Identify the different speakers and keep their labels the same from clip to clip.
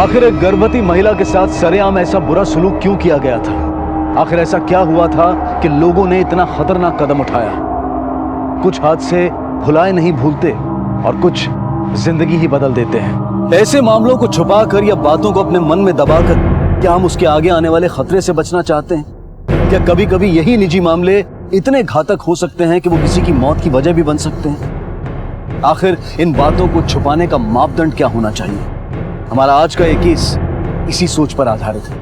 Speaker 1: आखिर एक गर्भवती महिला के साथ सरेआम ऐसा बुरा सलूक क्यों किया गया था? आखिर ऐसा क्या हुआ था कि लोगों ने इतना खतरनाक कदम उठाया? कुछ हादसे भुलाए नहीं भूलते और कुछ जिंदगी ही बदल देते हैं। ऐसे मामलों को छुपाकर या बातों को अपने मन में दबाकर क्या हम उसके आगे आने वाले खतरे से बचना चाहते हैं? क्या कभी कभी यही निजी मामले इतने घातक हो सकते हैं कि वो किसी की मौत की वजह भी बन सकते हैं? आखिर इन बातों को छुपाने का मापदंड क्या होना चाहिए? हमारा आज का ये केस इसी सोच पर आधारित है।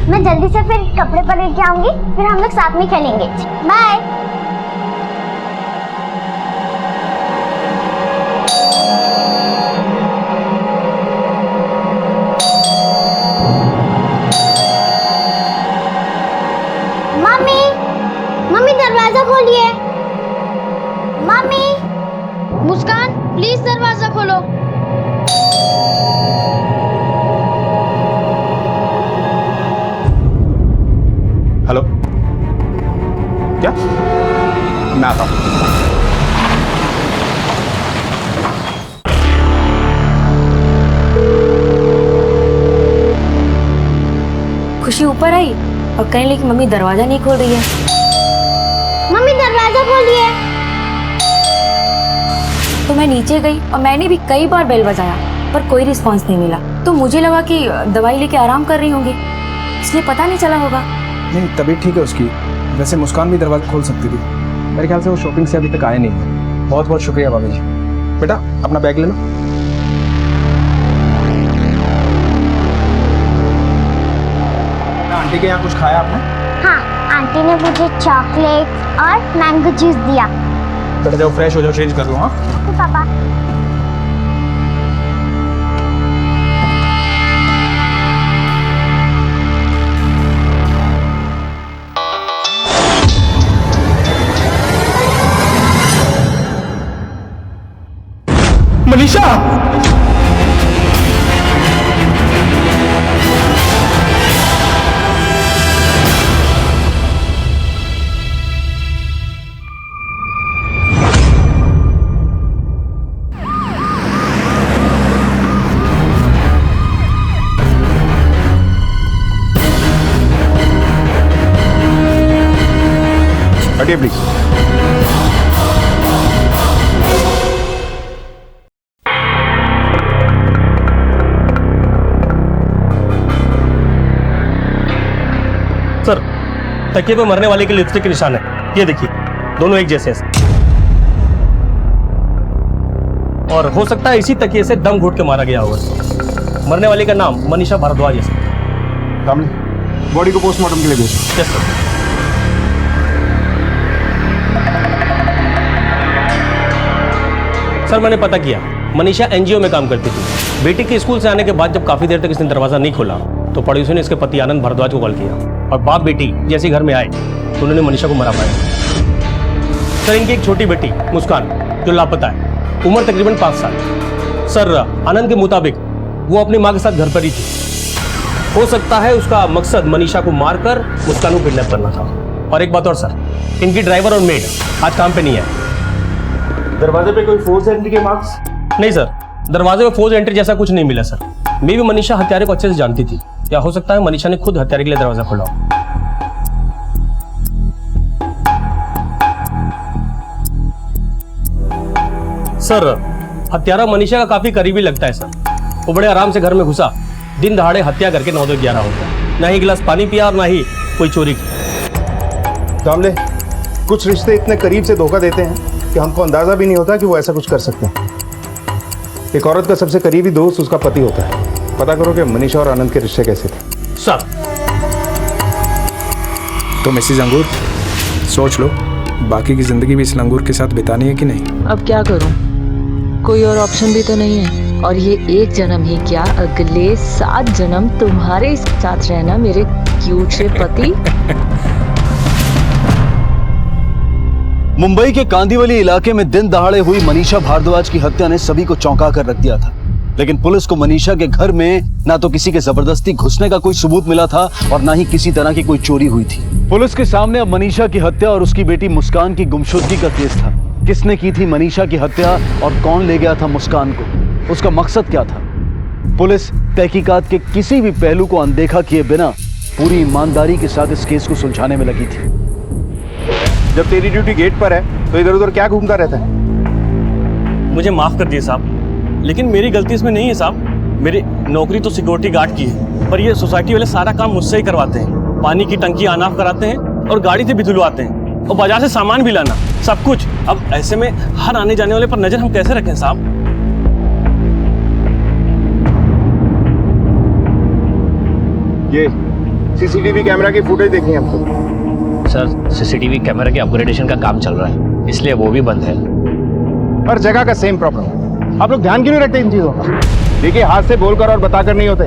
Speaker 2: मैं जल्दी से फिर कपड़े पलट के आऊंगी, फिर हम लोग साथ में खेलेंगे। बाय। मम्मी, मम्मी दरवाजा खोलिए। मम्मी,
Speaker 3: मुस्कान प्लीज दरवाजा खोलो।
Speaker 4: हेलो, क्या? मैं आता हूँ।
Speaker 5: खुशी ऊपर आई और कहने लगी कि मम्मी दरवाजा नहीं खोल रही है।
Speaker 2: मम्मी दरवाजा खोलिए।
Speaker 5: तो मैं नीचे गई और मैंने भी कई बार बेल बजाया पर कोई रिस्पांस नहीं मिला। तो मुझे लगा कि दवाई लेके आराम कर रही होंगी, इसलिए पता नहीं चला होगा।
Speaker 6: नहीं, तबीयत ठीक है उसकी। वैसे मुस्कान भी दरवाजा खोल सकती थी। मेरे ख्याल से वो शॉपिंग से अभी तक आए नहीं। बहुत बहुत शुक्रिया भाभी जी। बेटा अपना बैग ले लो। आंटी के यहाँ कुछ खाया आपने?
Speaker 2: हाँ, आंटी ने मुझे चॉकलेट और मैंगो जूस दिया।
Speaker 6: बेटा जाओ फ्रेश हो जाओ, चेंज कर लो। हाँ
Speaker 2: पापा।
Speaker 4: मनीषा, हटिए प्लीज।
Speaker 7: सर, तकिए पे मरने वाले के लिपस्टिक के निशान है, ये देखिए, दोनों एक जैसे हैं। और हो सकता है इसी तकिए से दम घुट के मारा गया होगा। मरने वाले का नाम मनीषा भारद्वाज है।
Speaker 4: बॉडी को पोस्टमार्टम के लिए भेजो।
Speaker 7: Yes sir. सर मैंने पता किया, मनीषा एनजीओ में काम करती थी। बेटी के स्कूल से आने के बाद जब काफी देर तक इसने दरवाजा नहीं खोला तो पड़ोसी ने इसके पति आनंद भारद्वाज को कॉल किया और बाप बेटी जैसे घर में आए तो उन्होंने मनीषा को मरा पाया। सर इनकी एक छोटी बेटी मुस्कान जो लापता है, उम्र तकरीबन 5 साल। सर आनंद के मुताबिक वो अपनी माँ के साथ घर पर ही थी। हो सकता है उसका मकसद मनीषा को मारकर मुस्कान को किडनैप करना था। और एक बात और सर, इनकी ड्राइवर और मेड आज काम पे नहीं है।
Speaker 4: दरवाजे पे कोई फोर्स एंट्री के मार्क्स?
Speaker 7: नहीं सर, दरवाजे में फोर्स एंट्री जैसा कुछ नहीं मिला सर। मे भी मनीषा हत्यारे को अच्छे से जानती थी, या हो सकता है मनीषा ने खुद हत्यारे के लिए दरवाजा खोला हो। सर हत्यारा मनीषा का काफी करीबी लगता है सर। वो बड़े आराम से घर में घुसा, दिन दहाड़े हत्या करके 9-11 हो गया। ना ही गिलास पानी पिया और ना ही कोई चोरी की।
Speaker 4: कामले, कुछ रिश्ते इतने करीब से धोखा देते हैं कि हमको अंदाजा भी नहीं होता कि वो ऐसा कुछ कर सकते हैं। एक औरत का सबसे करीबी दोस्त उसका पति होता है। पता करो कि मनीषा और आनंद के रिश्ते कैसे थे।
Speaker 7: सर
Speaker 6: तो मिसेज अंगूर सोच लो, बाकी की जिंदगी भी इस लंगूर के साथ बितानी है कि नहीं?
Speaker 8: अब क्या करूं? कोई और ऑप्शन भी तो नहीं है। और ये एक जन्म ही क्या, अगले 7 जन्म तुम्हारे साथ रहना मेरे क्यूट से पति।
Speaker 1: मुंबई के कांदिवली इलाके में दिन दहाड़े हुई मनीषा भारद्वाज की हत्या ने सभी को चौंका कर रख दिया था। लेकिन पुलिस को मनीषा के घर में ना तो किसी के जबरदस्ती घुसने का कोई सबूत मिला था और ना ही किसी तरह की कोई चोरी हुई थी। पुलिस के सामने अब मनीषा की हत्या और उसकी बेटी मुस्कान की गुमशुदगी का केस था। किसने की थी मनीषा की हत्या और कौन ले गया था मुस्कान को? उसका मकसद क्या था? पुलिस तहकीकात के किसी भी पहलू को अनदेखा किए बिना पूरी ईमानदारी के साथ इस केस को सुलझाने में लगी थी।
Speaker 4: जब तेरी ड्यूटी गेट पर है तो इधर उधर क्या घूमता रहता है?
Speaker 7: मुझे माफ़ कर दिए साहब, लेकिन मेरी गलती इसमें नहीं है साहब। मेरी नौकरी तो सिक्योरिटी गार्ड की है, पर ये सोसाइटी वाले सारा काम मुझसे ही करवाते हैं। पानी की टंकी आनाफ कराते हैं और गाड़ी से भी धुलवाते हैं और बाजार से सामान भी लाना, सब कुछ। अब ऐसे में हर आने जाने वाले पर नज़र हम कैसे रखें साहब?
Speaker 4: ये सीसीटीवी कैमरा की फुटेज देखी है हमको।
Speaker 9: सर, सीसीटीवी कैमरा के अपग्रेडेशन का काम चल रहा है, इसलिए वो भी बंद है।
Speaker 4: हर जगह का सेम प्रॉब्लम। आप लोग ध्यान क्यों नहीं रखते इन चीजों का? देखिए, हाथ से बोलकर और बताकर नहीं होते,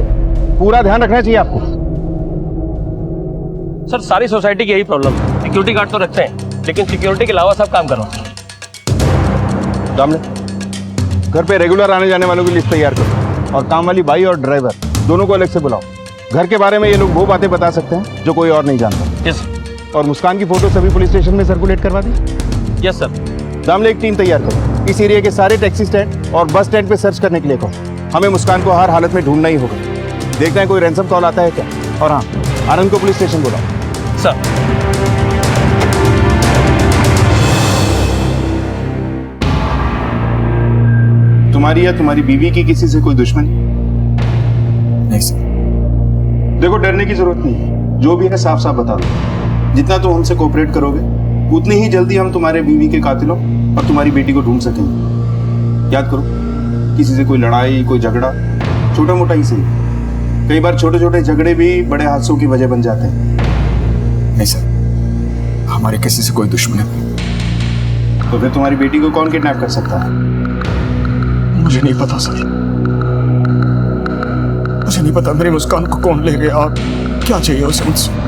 Speaker 4: पूरा ध्यान रखना चाहिए आपको।
Speaker 7: सर, सारी सोसाइटी की यही प्रॉब्लम है। सिक्योरिटी गार्ड तो रखते हैं, लेकिन सिक्योरिटी के अलावा सब काम करवाते हैं।
Speaker 4: सामने घर पे रेगुलर आने जाने वालों की लिस्ट तैयार करो और काम वाली बाई और ड्राइवर दोनों को अलग से बुलाओ। घर के बारे में ये लोग वो बातें बता सकते हैं जो कोई और नहीं जानता।
Speaker 7: यस
Speaker 4: और मुस्कान की फोटो सभी पुलिस स्टेशन में सर्कुलेट करवा दी।
Speaker 7: Yes sir.
Speaker 4: दामले एक टीम तैयार करो, इस एरिया के सारे टैक्सी स्टैंड और बस स्टैंड पे सर्च करने के लिए कहो। हमें मुस्कान को हर हालत में ढूंढना ही होगा। देखना है कोई रैंसम कॉल आता है क्या। और हाँ, आनंद को पुलिस स्टेशन बुलाओ।
Speaker 7: सर।
Speaker 4: तुम्हारी या तुम्हारी बीवी की किसी से कोई दुश्मनी?
Speaker 6: नहीं सर।
Speaker 4: देखो, डरने की जरूरत नहीं है, जो भी है साफ साफ बता दो। जितना तुम हमसे कोऑपरेट करोगे उतनी ही जल्दी हम तुम्हारे बीवी के कातिलों और तुम्हारी बेटी को ढूंढ सकेंगे। याद करो, किसी से कोई लड़ाई, कोई झगड़ा, छोटा मोटा ही सही, कई बार छोटे छोटे झगड़े भी बड़े हादसों की वजह बन जाते हैं।
Speaker 6: नहीं सर, हमारे किसी से कोई दुश्मनी नहीं।
Speaker 4: तो फिर तुम्हारी बेटी को कौन किडनैप कर सकता है?
Speaker 6: मुझे नहीं पता सर, मुझे नहीं पता मेरी मुस्कान को कौन ले गया और क्या चाहिए उसे मुझसे।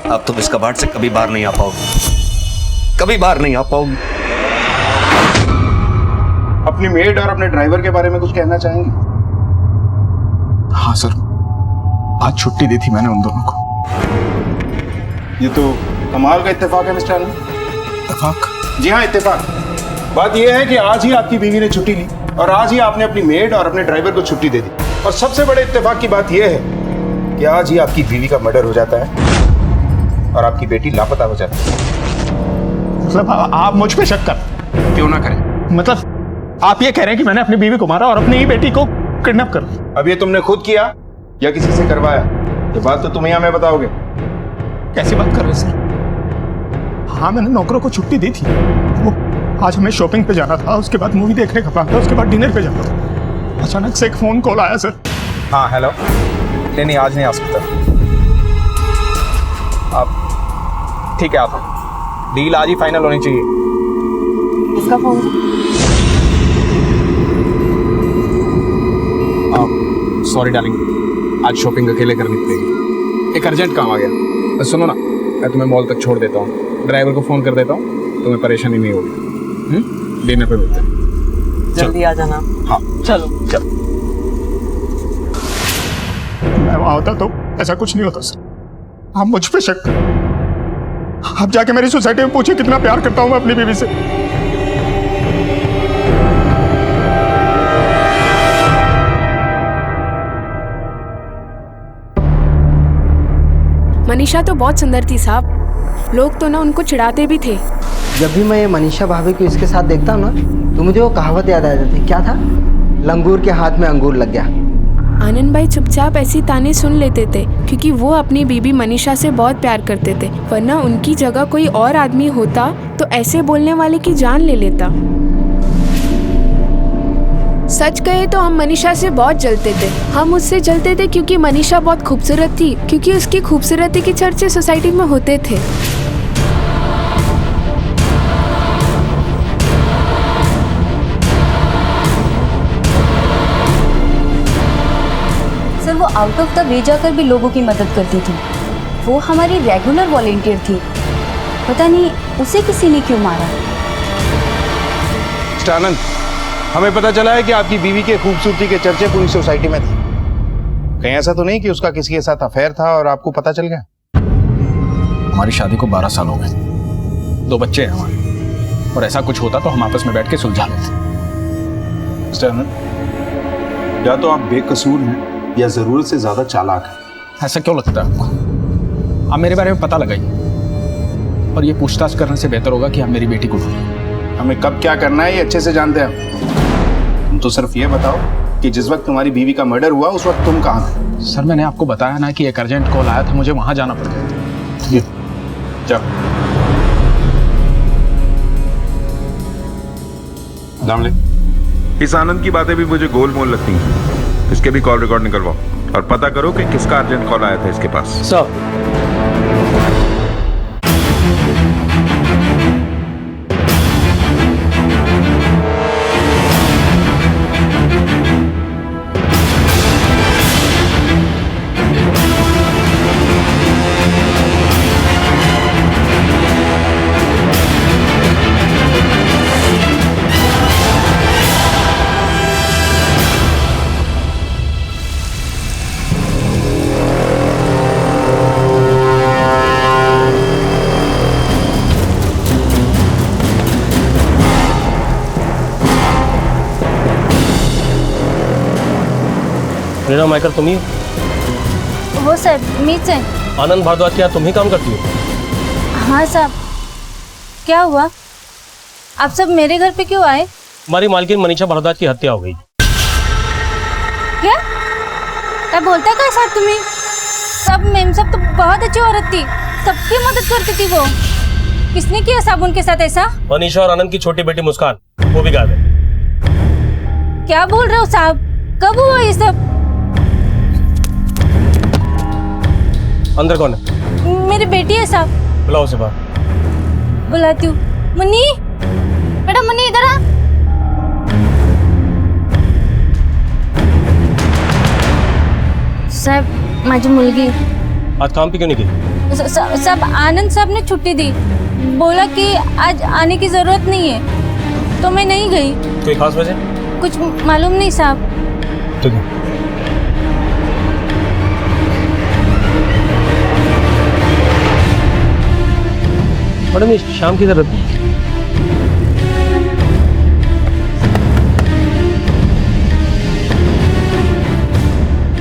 Speaker 1: अब तुम इस कबाड़ से कभी बाहर नहीं आ पाओगे, कभी बाहर नहीं आ पाओगे।
Speaker 4: अपनी मेड और अपने ड्राइवर के बारे में कुछ कहना चाहेंगे?
Speaker 6: हाँ सर, आज छुट्टी दी थी मैंने उन दोनों को।
Speaker 4: ये तो कमाल का इत्तेफाक है मिस्टर आनंद।
Speaker 6: इत्तेफाक?
Speaker 4: जी हाँ, इत्तेफाक। बात यह है कि आज ही आपकी बीवी ने छुट्टी ली और आज ही आपने अपनी मेड और अपने ड्राइवर को छुट्टी दे दी। और सबसे बड़े इत्तेफाक की बात यह है कि आज ही आपकी बीवी का मर्डर हो जाता है और आपकी बेटी लापता हो जाती है।
Speaker 6: मतलब आप मुझ पे शक कर?
Speaker 4: क्यों ना करें?
Speaker 6: मतलब आप ये कह रहे हैं कि मैंने अपनी बीवी को मारा और अपनी ही बेटी को किडनैप कर लिया?
Speaker 4: अब ये तुमने खुद किया या किसी से करवाया? ये बात तो तुम ही हमें बताओगे।
Speaker 6: कैसी बात कर रहे सर? हाँ, मैंने नौकरों को छुट्टी दी थी। वो आज हमें शॉपिंग पे जाना था, उसके बाद मूवी देखने का प्लान था, उसके बाद डिनर पे जाना था। अचानक से एक फोन कॉल आया सर।
Speaker 4: हाँ, हेलो। नहीं, आज नहीं आ सकता। आप ठीक है, आप डील आज ही फाइनल होनी चाहिए।
Speaker 5: इसका फोन?
Speaker 6: सॉरी डार्लिंग, आज शॉपिंग अकेले करनी पड़ेगी। एक अर्जेंट काम आ गया। सुनो ना, मैं तुम्हें मॉल तक छोड़ देता हूँ, ड्राइवर को फ़ोन कर देता हूँ, तुम्हें परेशानी नहीं होगी। डिनर पे मिलते हैं।
Speaker 5: जल्दी आ जाना।
Speaker 6: हाँ
Speaker 5: चलो
Speaker 6: चलो। मैं वहाँ होता तो ऐसा कुछ नहीं होता सर। आप मुझ पे शक करें। आप जाके मेरी सोसाइटी में पूछिए कितना प्यार करता हूँ मैं अपनी बीवी से।
Speaker 10: मनीषा तो बहुत सुंदर थी साहब, लोग तो ना उनको चिढ़ाते भी थे।
Speaker 11: जब भी मैं ये मनीषा भाभी को इसके साथ देखता हूँ ना, तो मुझे वो कहावत याद आ जाती है। क्या था? लंगूर के हाथ में अंगूर लग गया।
Speaker 10: आनंद भाई चुपचाप ऐसी ताने सुन लेते थे क्योंकि वो अपनी बीबी मनीषा से बहुत प्यार करते थे, वरना उनकी जगह कोई और आदमी होता तो ऐसे बोलने वाले की जान ले लेता। सच कहे तो हम मनीषा से बहुत जलते थे। हम उससे जलते थे क्योंकि मनीषा बहुत खूबसूरत थी, क्योंकि उसकी खूबसूरती के चर्चे सोसाइटी में होते थे।
Speaker 5: सर वो आउट ऑफ द वे जाकर भी लोगों की मदद करती थी। वो हमारी रेगुलर वॉलेंटियर थी। पता नहीं उसे किसी ने क्यों मारा।
Speaker 4: मिस्टर आनंद, हमें पता चला है कि आपकी बीवी के खूबसूरती के चर्चे पूरी सोसाइटी में थे। कहीं ऐसा तो नहीं कि उसका किसी के साथ अफेयर था और आपको पता चल गया?
Speaker 6: हमारी शादी को 12 साल हो गए, 2 बच्चे हैं हमारे, और ऐसा कुछ होता तो हम आपस में बैठ के सुलझा लेते।
Speaker 4: मिस्टर आनंद, या तो आप बेकसूर हैं या जरूरत से ज्यादा चालाक हैं।
Speaker 6: ऐसा क्यों लगता है आपको? आप मेरे बारे में पता लगाइए, और ये पूछताछ करने से बेहतर होगा कि आप मेरी बेटी को ढूंढिए।
Speaker 4: हमें कब क्या करना है ये अच्छे से जानते हैं। तुम तो सिर्फ ये बताओ कि जिस वक्त तुम्हारी बीवी का मर्डर हुआ उस वक्त तुम कहाँ थे?
Speaker 6: सर मैंने आपको बताया ना कि एक अर्जेंट कॉल आया था, मुझे वहां जाना पड़ गया था।
Speaker 4: चल
Speaker 12: इस आनंद की बातें भी मुझे गोलमोल लगती हैं। इसके भी कॉल रिकॉर्ड निकलवाओ और पता करो कि किसका अर्जेंट कॉल आया था इसके पास।
Speaker 7: सर रीना माइकर तुम ही हो?
Speaker 3: हो सर, मीच है।
Speaker 7: आनंद भारद्वाज के यहाँ तुम ही काम करती हो?
Speaker 3: हाँ साहब। क्या हुआ? आप सब मेरे घर पे क्यों आए?
Speaker 7: हमारी मालकिन मनीषा भारद्वाज की हत्या हो गई।
Speaker 3: क्या? क्या बोलता है साहब तुम्हें? सब मेम सब तो बहुत अच्छी औरत थी, सबकी मदद करती थी वो। किसने किया साहब उनके साथ ऐसा?
Speaker 7: मनीषा और आनंद की छोटी बेटी मुस्कान, वो भी गायब है।
Speaker 3: क्या बोल रहे हो साहब? कब हुआ ये सब?
Speaker 7: अंदर कौन है?
Speaker 3: मेरी बेटी है साहब।
Speaker 7: बुलाओ उसे बाहर।
Speaker 3: बुलाती हूँ। मुन्नी, बेटा मुन्नी इधर आ। साहब माझी मुलगी।
Speaker 7: आज काम पे क्यों नहीं गई?
Speaker 3: साहब आनंद साहब ने छुट्टी दी, बोला कि आज आने की जरूरत नहीं है, तो मैं नहीं गई।
Speaker 7: कोई खास वजह?
Speaker 3: कुछ मालूम नहीं साहब।
Speaker 7: ठीक है। मैडम ये शाम की जरूरत है?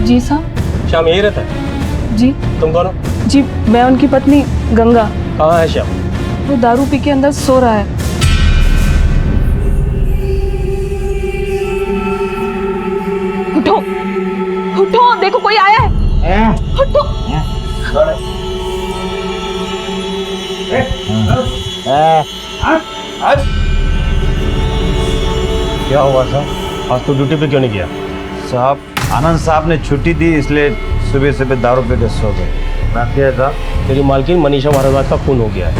Speaker 10: जी साहब।
Speaker 7: श्याम यही रहता है?
Speaker 10: जी।
Speaker 7: तुम कौन हो?
Speaker 10: जी मैं उनकी पत्नी गंगा।
Speaker 7: कहाँ है श्याम?
Speaker 10: वो दारू पी के अंदर सो रहा है। उठो, उठो, देखो कोई आया है। उठो।
Speaker 7: क्या हुआ साहब? आज तो ड्यूटी पे क्यों नहीं गया?
Speaker 13: साहब आनंद साहब ने छुट्टी दी, इसलिए सुबह सुबह दारू पी के सो गए। क्या था?
Speaker 7: तेरी मालकिन मनीषा भारद्वाज का खून हो गया है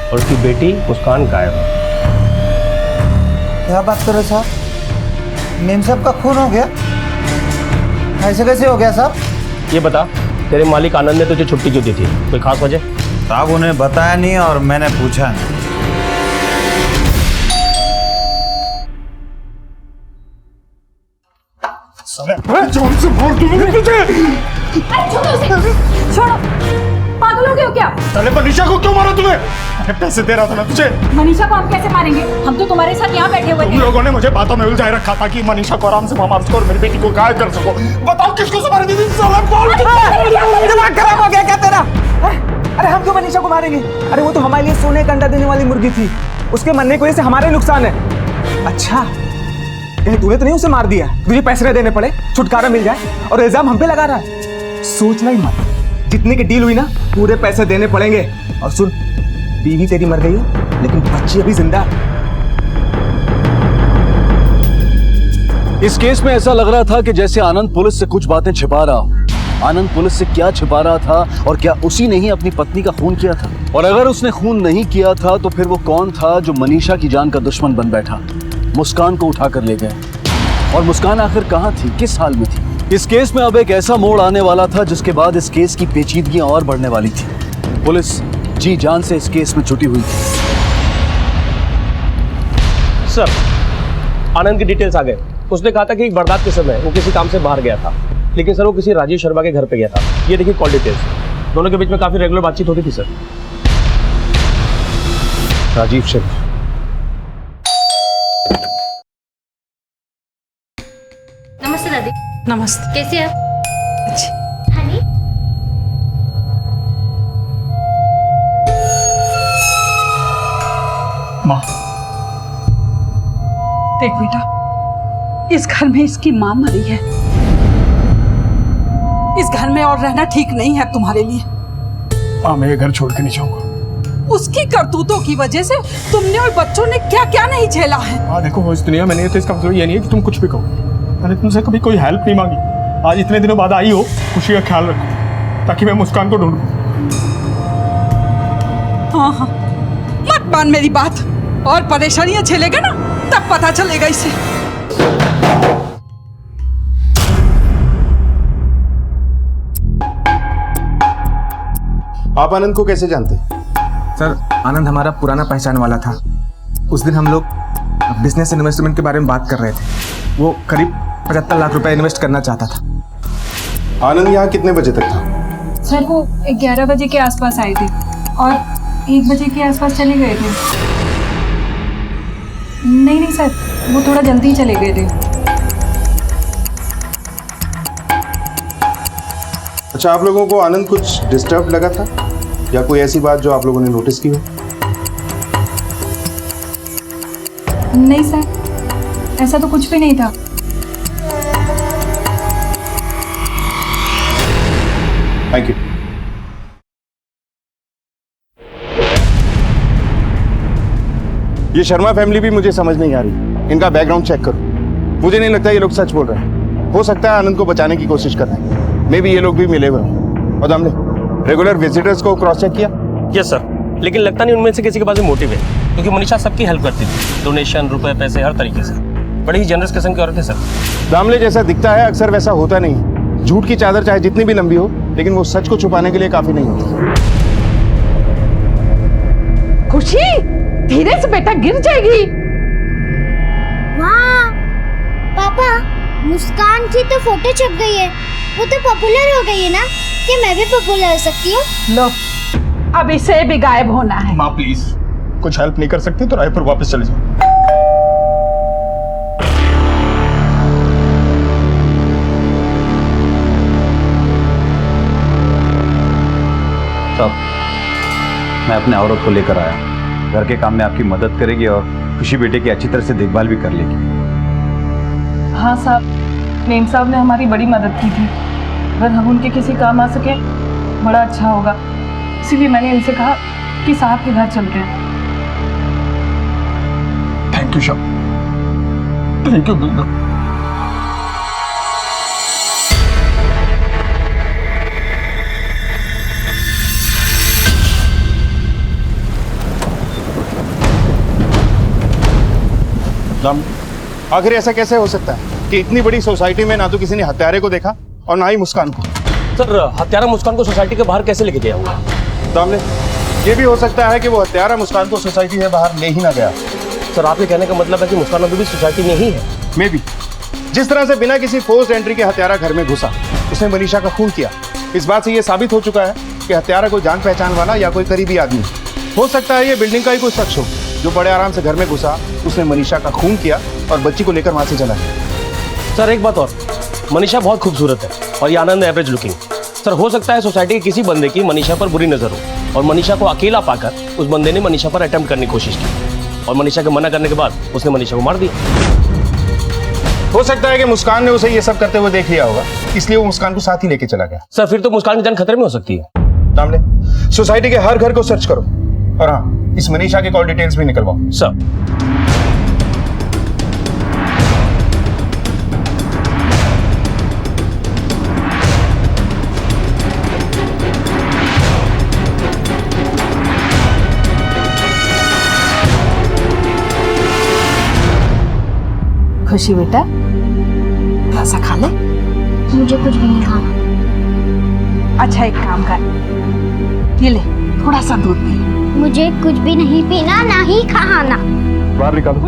Speaker 7: और उसकी बेटी मुस्कान गायब है।
Speaker 11: क्या बात कर रहे हो साहब? मेम साहब का खून हो गया? ऐसे कैसे हो गया साहब?
Speaker 7: ये बता, तेरे मालिक आनंद ने तुझे छुट्टी क्यों दी थी? कोई खास वजह?
Speaker 13: साहब उन्हें बताया नहीं और मैंने पूछा नहीं।
Speaker 12: जोर से मार दूंगा तुझे।
Speaker 10: छोड़ो, पागल हो गए हो क्या?
Speaker 12: अरे मनीषा को क्यों मारा तुमने? अरे पैसे दे रहा था ना तुझे।
Speaker 10: मनीषा को हम कैसे मारेंगे? हम तो तुम्हारे साथ यहाँ बैठे हुए थे।
Speaker 12: तुम लोगों ने मुझे बातों में उलझाए रखा था कि मनीषा को आराम से मार सको और मेरी बेटी को गायब कर सको। बताओ किसको से मारी थी?
Speaker 11: दिमाग खराब हो गया क्या तेरा? अरे हम क्यों मनीषा को मारेंगे? अरे वो तो हमारे लिए सोने का अंडा देने वाली मुर्गी थी, उसके मरने की वजह से हमारे नुकसान है।
Speaker 6: अच्छा, कहीं तूने तो नहीं उसे मार दिया? तुझे पैसे न देने पड़े, छुटकारा मिल जाए, और इल्जाम हम पे लगा रहा है। सोचना ही मत, जितने की डील हुई ना पूरे पैसे देने पड़ेंगे। और सुन, बीवी तेरी मर गई है लेकिन बच्ची अभी जिंदा है।
Speaker 1: इस केस में ऐसा लग रहा था कि जैसे आनंद पुलिस से कुछ बातें छिपा रहा हो। आनंद पुलिस से क्या छिपा रहा था और क्या उसी ने ही अपनी पत्नी का खून किया था? और अगर उसने खून नहीं किया था तो फिर वो कौन था जो मनीषा की जान का दुश्मन बन बैठा? मुस्कान को उठाकर ले गए। और मुस्कान आखिर कहाँ थी, किस हाल में थी? इस केस में अब एक ऐसा मोड़ आने वाला था जिसके बाद इस केस की पेचीदगियां और बढ़ने वाली थी। पुलिस जी जान से इस केस में जुटी हुई थी।
Speaker 7: सर, आनंद की डिटेल्स आ गए। उसने कहा था कि एक बरसात के समय वो किसी काम से बाहर गया था, लेकिन सर वो किसी राजीव शर्मा के घर पे गया था। ये देखिए कॉल डिटेल्स, दोनों के बीच में काफी रेगुलर बातचीत होती थी सर।
Speaker 4: राजीव शर्मा।
Speaker 3: नमस्ते दादी।
Speaker 10: नमस्ते।
Speaker 3: कैसे हैं आप?
Speaker 10: अच्छी।
Speaker 2: हनी
Speaker 14: माँ, देख बेटा, इस घर में इसकी माँ मरी है। इस घर में और रहना ठीक नहीं है तुम्हारे लिए।
Speaker 6: माँ, मैं ये घर छोड़ के नहीं जाऊंगा।
Speaker 14: उसकी करतूतों की वजह से तुमने और बच्चों ने क्या क्या नहीं झेला है।
Speaker 6: हाँ देखो, इस दुनिया में नहीं है तो इसका मतलब ये नहीं है कि तुम कुछ भी कहो। मैंने तुमसे कभी कोई हेल्प नहीं मांगी, आज इतने दिनों बाद आई हो। खुशी का ख्याल रखो ताकि मैं मुस्कान को ढूंढूं।
Speaker 14: हाँ हाँ, मत मान मेरी बात, और परेशानियां झेलेगा ना तब पता चलेगा इसे।
Speaker 4: आप आनंद को कैसे जानते?
Speaker 6: सर, आनंद हमारा पुराना पहचान वाला था। उस दिन हम लोग बिजनेस इन्वेस्टमेंट के बारे में बात कर रहे थे। वो करीब 75 लाख रुपए इन्वेस्ट करना चाहता था।
Speaker 4: आनंद यहाँ कितने बजे तक था?
Speaker 10: सर वो 11 बजे के आसपास आए थे और 1 बजे के आसपास चले गए थे। नहीं सर, वो थोड़ा जल्दी ही चले गए थे।
Speaker 4: अच्छा, आप लोगों को आनंद कुछ डिस्टर्ब लगा था या कोई ऐसी बात जो आप लोगों ने नोटिस की हो?
Speaker 10: नहीं सर, ऐसा तो कुछ भी नहीं था।
Speaker 4: Thank you. ये शर्मा फैमिली भी मुझे समझ नहीं आ रही। इनका बैकग्राउंड चेक करो, मुझे नहीं लगता ये लोग सच बोल रहे हैं। हो सकता है आनंद को बचाने की कोशिश कर रहे हैं। मे भी ये लोग भी मिले हुए हों। और हमने रेगुलर विजिटर्स को क्रॉस चेक किया?
Speaker 7: यस सर, लेकिन लगता नहीं उनमें से किसी के पास मोटिव है, क्योंकि मनीषा सबकी हेल्प करती थी, डोनेशन, रुपए, पैसे, हर तरीके से। बड़ी ही जनरस किस्म की औरत है सर।
Speaker 4: दामले जैसा दिखता है अक्सर वैसा होता नहीं। झूठ की चादर चाहे जितनी भी लंबी हो, लेकिन वो सच को छुपाने के लिए काफी नहीं होती।
Speaker 14: खुशी, धीरे से बेटा, गिर जाएगी।
Speaker 2: वाह पापा, मुस्कान की तो फोटो छप गई है। वो तो पॉपुलर हो गई है ना, कि मैं भी पॉपुलर हो सकती हूँ।
Speaker 14: लो, अब इसे भी गायब होना है।
Speaker 6: माँ प्लीज, कुछ हेल्प नहीं कर सकती तो रायपुर वापस चले जाओ।
Speaker 13: साहब, मैं अपने औरत को लेकर आया। घर के काम में आपकी मदद करेगी और खुशी बेटे की अच्छी तरह से देखभाल भी कर लेगी।
Speaker 10: हाँ साहब, मेम साहब ने हमारी बड़ी मदद की थी। अगर हम उनके किसी काम आ सके बड़ा अच्छा होगा, इसीलिए मैंने इनसे कहा कि साहब के घर चलते हैं।
Speaker 6: Thank you Shah, thank you बिल्कुल।
Speaker 4: आखिर ऐसा कैसे हो सकता है कि इतनी बड़ी सोसाइटी में ना तो किसी ने हत्यारे को देखा और ना ही मुस्कान को?
Speaker 7: सर, हत्यारा मुस्कान को सोसाइटी के बाहर कैसे लेके गया होगा?
Speaker 4: दामले, ये भी हो सकता है कि वो हत्यारा मुस्कान को सोसाइटी से बाहर ले ही ना गया।
Speaker 7: सर, आपके कहने का मतलब है कि मुस्कान अभी भी सोसाइटी में ही है?
Speaker 4: May be. जिस तरह से बिना किसी फोर्स एंट्री के हत्यारा घर में घुसा, उसने मनीषा का खून किया, इस बात से ये साबित हो चुका है कि हत्यारा कोई जान पहचान वाला या कोई करीबी आदमी हो सकता है। ये बिल्डिंग का ही कोई शख्स हो जो बड़े आराम से घर में घुसा, उसने मनीषा का खून किया और बच्ची को लेकर वहां से चला गया।
Speaker 7: सर, एक बात और, मनीषा बहुत खूबसूरत है और ये आनंद एवरेज लुकिंग। सर, हो सकता है सोसाइटी के किसी बंदे की मनीषा पर बुरी नजर हो और मनीषा को अकेला पाकर उस बंदे ने मनीषा पर अटेम्प्ट करने की कोशिश की। और मनीषा के मना करने के बाद उसने मनीषा को मार दिया।
Speaker 4: हो सकता है कि मुस्कान ने उसे ये सब करते हुए देख लिया होगा, इसलिए वो मुस्कान को साथ ही लेके चला गया।
Speaker 7: सर फिर तो मुस्कान की जान खतरे में हो सकती है।
Speaker 4: दामले, सोसाइटी के हर घर को सर्च करो और हाँ, इस मनीषा के कॉल डिटेल्स भी निकलवाओ।
Speaker 7: सर
Speaker 10: खुशी बेटा, थोड़ा सा खा ले।
Speaker 2: मुझे कुछ भी नहीं खाना।
Speaker 10: अच्छा एक काम कर, ये ले थोड़ा सा दूध पी ले।
Speaker 2: मुझे कुछ भी नहीं पीना, ना ही खाना।
Speaker 4: बाहर निकालो।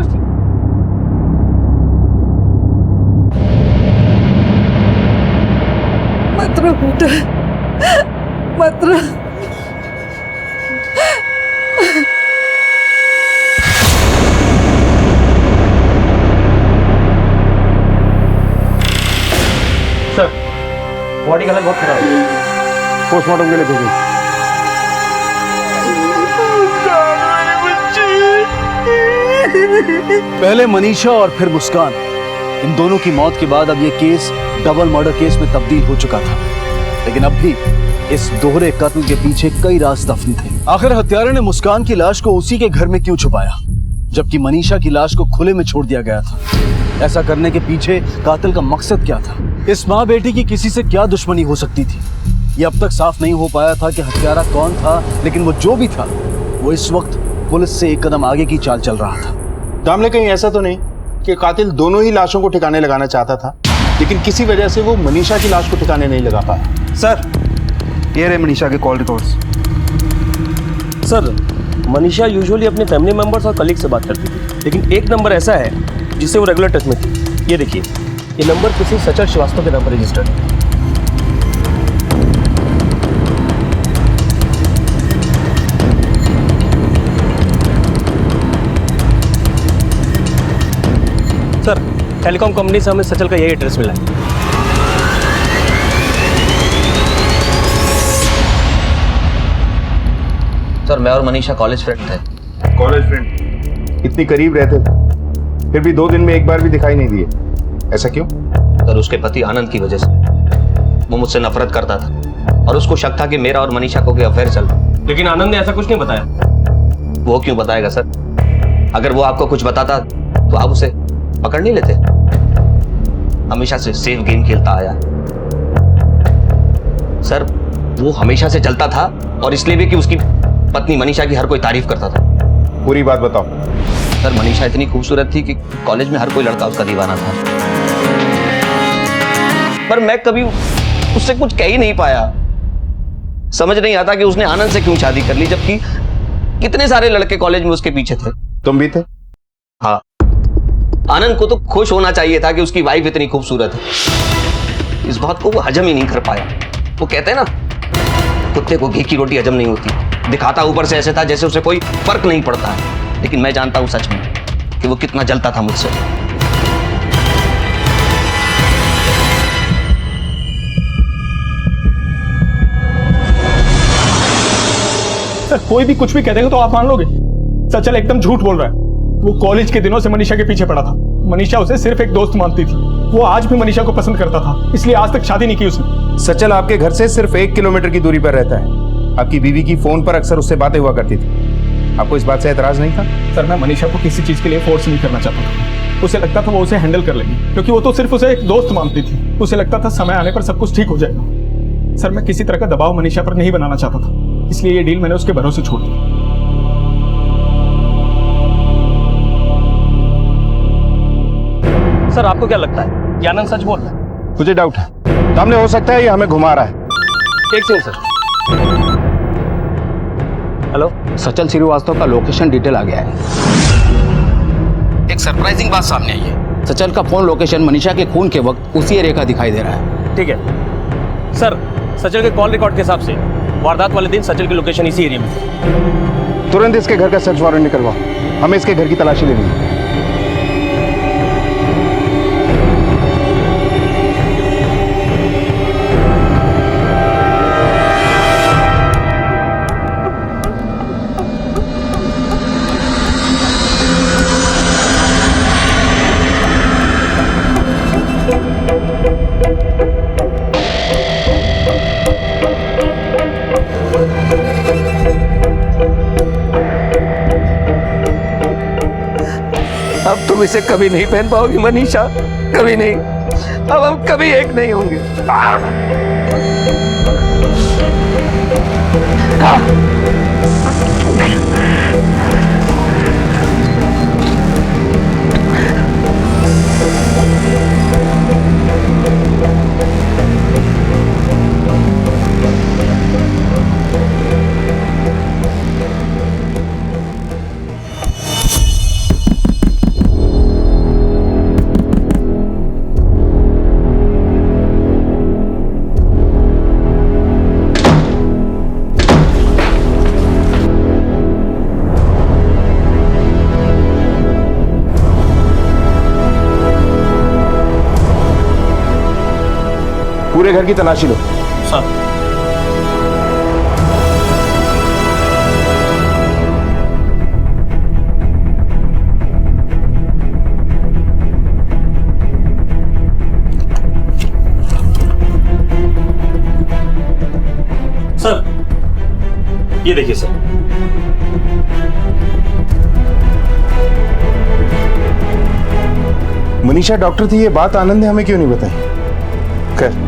Speaker 14: मत रो बेटा, मत रो।
Speaker 7: सर बॉडी का हालत बहुत खराब है।
Speaker 4: पोस्टमार्टम के लिए भेजो।
Speaker 1: पहले मनीषा और फिर मुस्कान, इन दोनों की मौत के बाद अब ये केस डबल मर्डर केस में तब्दील हो चुका था। लेकिन अब भी इस दोहरे कत्ल के पीछे कई राज दफन थे। आखिर हत्यारे ने मुस्कान की लाश को उसी के घर में क्यों छुपाया, जबकि मनीषा की लाश को खुले में छोड़ दिया गया था? ऐसा करने के पीछे कातिल का मकसद क्या था? इस माँ बेटी की किसी से क्या दुश्मनी हो सकती थी? ये अब तक साफ नहीं हो पाया था कि हत्यारा कौन था, लेकिन वो जो भी था वो इस वक्त पुलिस से एक कदम आगे की चाल चल रहा था।
Speaker 4: दामले, कहीं ऐसा तो नहीं कि कातिल दोनों ही लाशों को ठिकाने लगाना चाहता था, लेकिन किसी वजह से वो मनीषा की लाश को ठिकाने नहीं लगा पाया?
Speaker 11: सर, ये रहे मनीषा के call records.
Speaker 7: Sir Manisha usually अपने फैमिली मेंबर्स और कलीग से बात करती थी, लेकिन एक नंबर ऐसा है जिससे वो रेगुलर टच में थी। ये देखिए, ये नंबर किसी सचल श्रीवास्तव के नाम पर रजिस्टर्ड है। सर टेलीकॉम कंपनी से हमें सचल का यही एड्रेस मिला है।
Speaker 9: सर मैं और मनीषा कॉलेज फ्रेंड थे।
Speaker 4: College friend? इतनी करीब रहते थे, फिर भी 2 दिन में एक बार भी दिखाई नहीं दिए, ऐसा क्यों?
Speaker 9: सर उसके पति आनंद की वजह से वो मुझसे नफरत करता था और उसको शक था कि मेरा और मनीषा को कोई अफेयर चल रहा है।
Speaker 7: लेकिन आनंद ने ऐसा कुछ नहीं बताया।
Speaker 9: वो क्यों बताएगा सर? अगर वो आपको कुछ बताता तो आप उसे पकड़ नहीं लेते? हमेशा से सेफ गेम खेलता आया सर। वो हमेशा से चलता था और इसलिए भी कि उसकी पत्नी मनीषा की हर कोई तारीफ करता था।
Speaker 4: पूरी बात बताओ।
Speaker 9: सर मनीषा इतनी खूबसूरत थी कि कॉलेज में हर कोई लड़का उसका दीवाना था, पर मैं कभी उससे कुछ कह ही नहीं पाया। समझ नहीं आता कि उसने आनंद से क्यों शादी कर ली, जबकि कितने सारे लड़के कॉलेज में उसके पीछे थे।
Speaker 4: तुम भी थे?
Speaker 9: हाँ, आनंद को तो खुश होना चाहिए था कि उसकी वाइफ इतनी खूबसूरत है। इस बात को वो हजम ही नहीं कर पाया। वो कहते हैं ना, कुत्ते को घी की रोटी हजम नहीं होती। दिखाता ऊपर से ऐसे था जैसे उसे कोई फर्क नहीं पड़ता है, लेकिन मैं जानता हूं सच में कि वो कितना जलता था मुझसे।
Speaker 6: सर कोई भी कुछ भी कह देगा तो आप मान लोगे? सचल एकदम झूठ बोल रहा है। वो कॉलेज के दिनों से मनीषा के पीछे पड़ा था। मनीषा उसे सिर्फ एक दोस्त मानती थी। वो आज भी मनीषा को पसंद करता था, इसलिए आज तक शादी नहीं की उसने।
Speaker 4: सचल आपके घर से सिर्फ 1 किलोमीटर की दूरी पर रहता है। आपकी बीवी की फोन पर अक्सर उससे बातें हुआ करती थी। आपको इस बात से एतराज नहीं था?
Speaker 6: सर मैं मनीषा को किसी चीज के लिए फोर्स नहीं करना चाहता था। उसे लगता था वो उसे हैंडल कर लेगी, क्योंकि वो तो सिर्फ उसे एक दोस्त मानती थी। उसे लगता था समय आने पर सब कुछ ठीक हो जाएगा। सर मैं किसी तरह का दबाव मनीषा पर नहीं बनाना चाहता था, इसलिए ये डील मैंने उसके भरोसे छोड़ दी।
Speaker 7: सर आपको क्या लगता है कि आनंद सच बोल रहा है?
Speaker 4: मुझे डाउट है। सामने हो सकता है ये हमें घुमा रहा है।
Speaker 7: एक सेकंड सर। हेलो,
Speaker 15: सचल श्रीवास्तव का लोकेशन डिटेल आ गया है। एक सरप्राइजिंग बात सामने आई है। सचल का फोन लोकेशन मनीषा के खून के वक्त उसी एरिया का दिखाई दे रहा है।
Speaker 7: ठीक है सर, सचल के कॉल रिकॉर्ड के हिसाब से वारदात वाले दिन सचल की लोकेशन इसी एरिया में थी।
Speaker 4: तुरंत इसके घर का सर्च वारंट निकलवाओ, हमें इसके घर की तलाशी लेनी है।
Speaker 9: अब तुम इसे कभी नहीं पहन पाओगी मनीषा, कभी नहीं। अब हम कभी एक नहीं होंगे।
Speaker 4: पूरे घर की तलाशी लो।
Speaker 7: सर। सर, ये देखिए सर।
Speaker 4: मनीषा डॉक्टर थी, ये बात आनंद ने हमें क्यों नहीं बताई? खैर,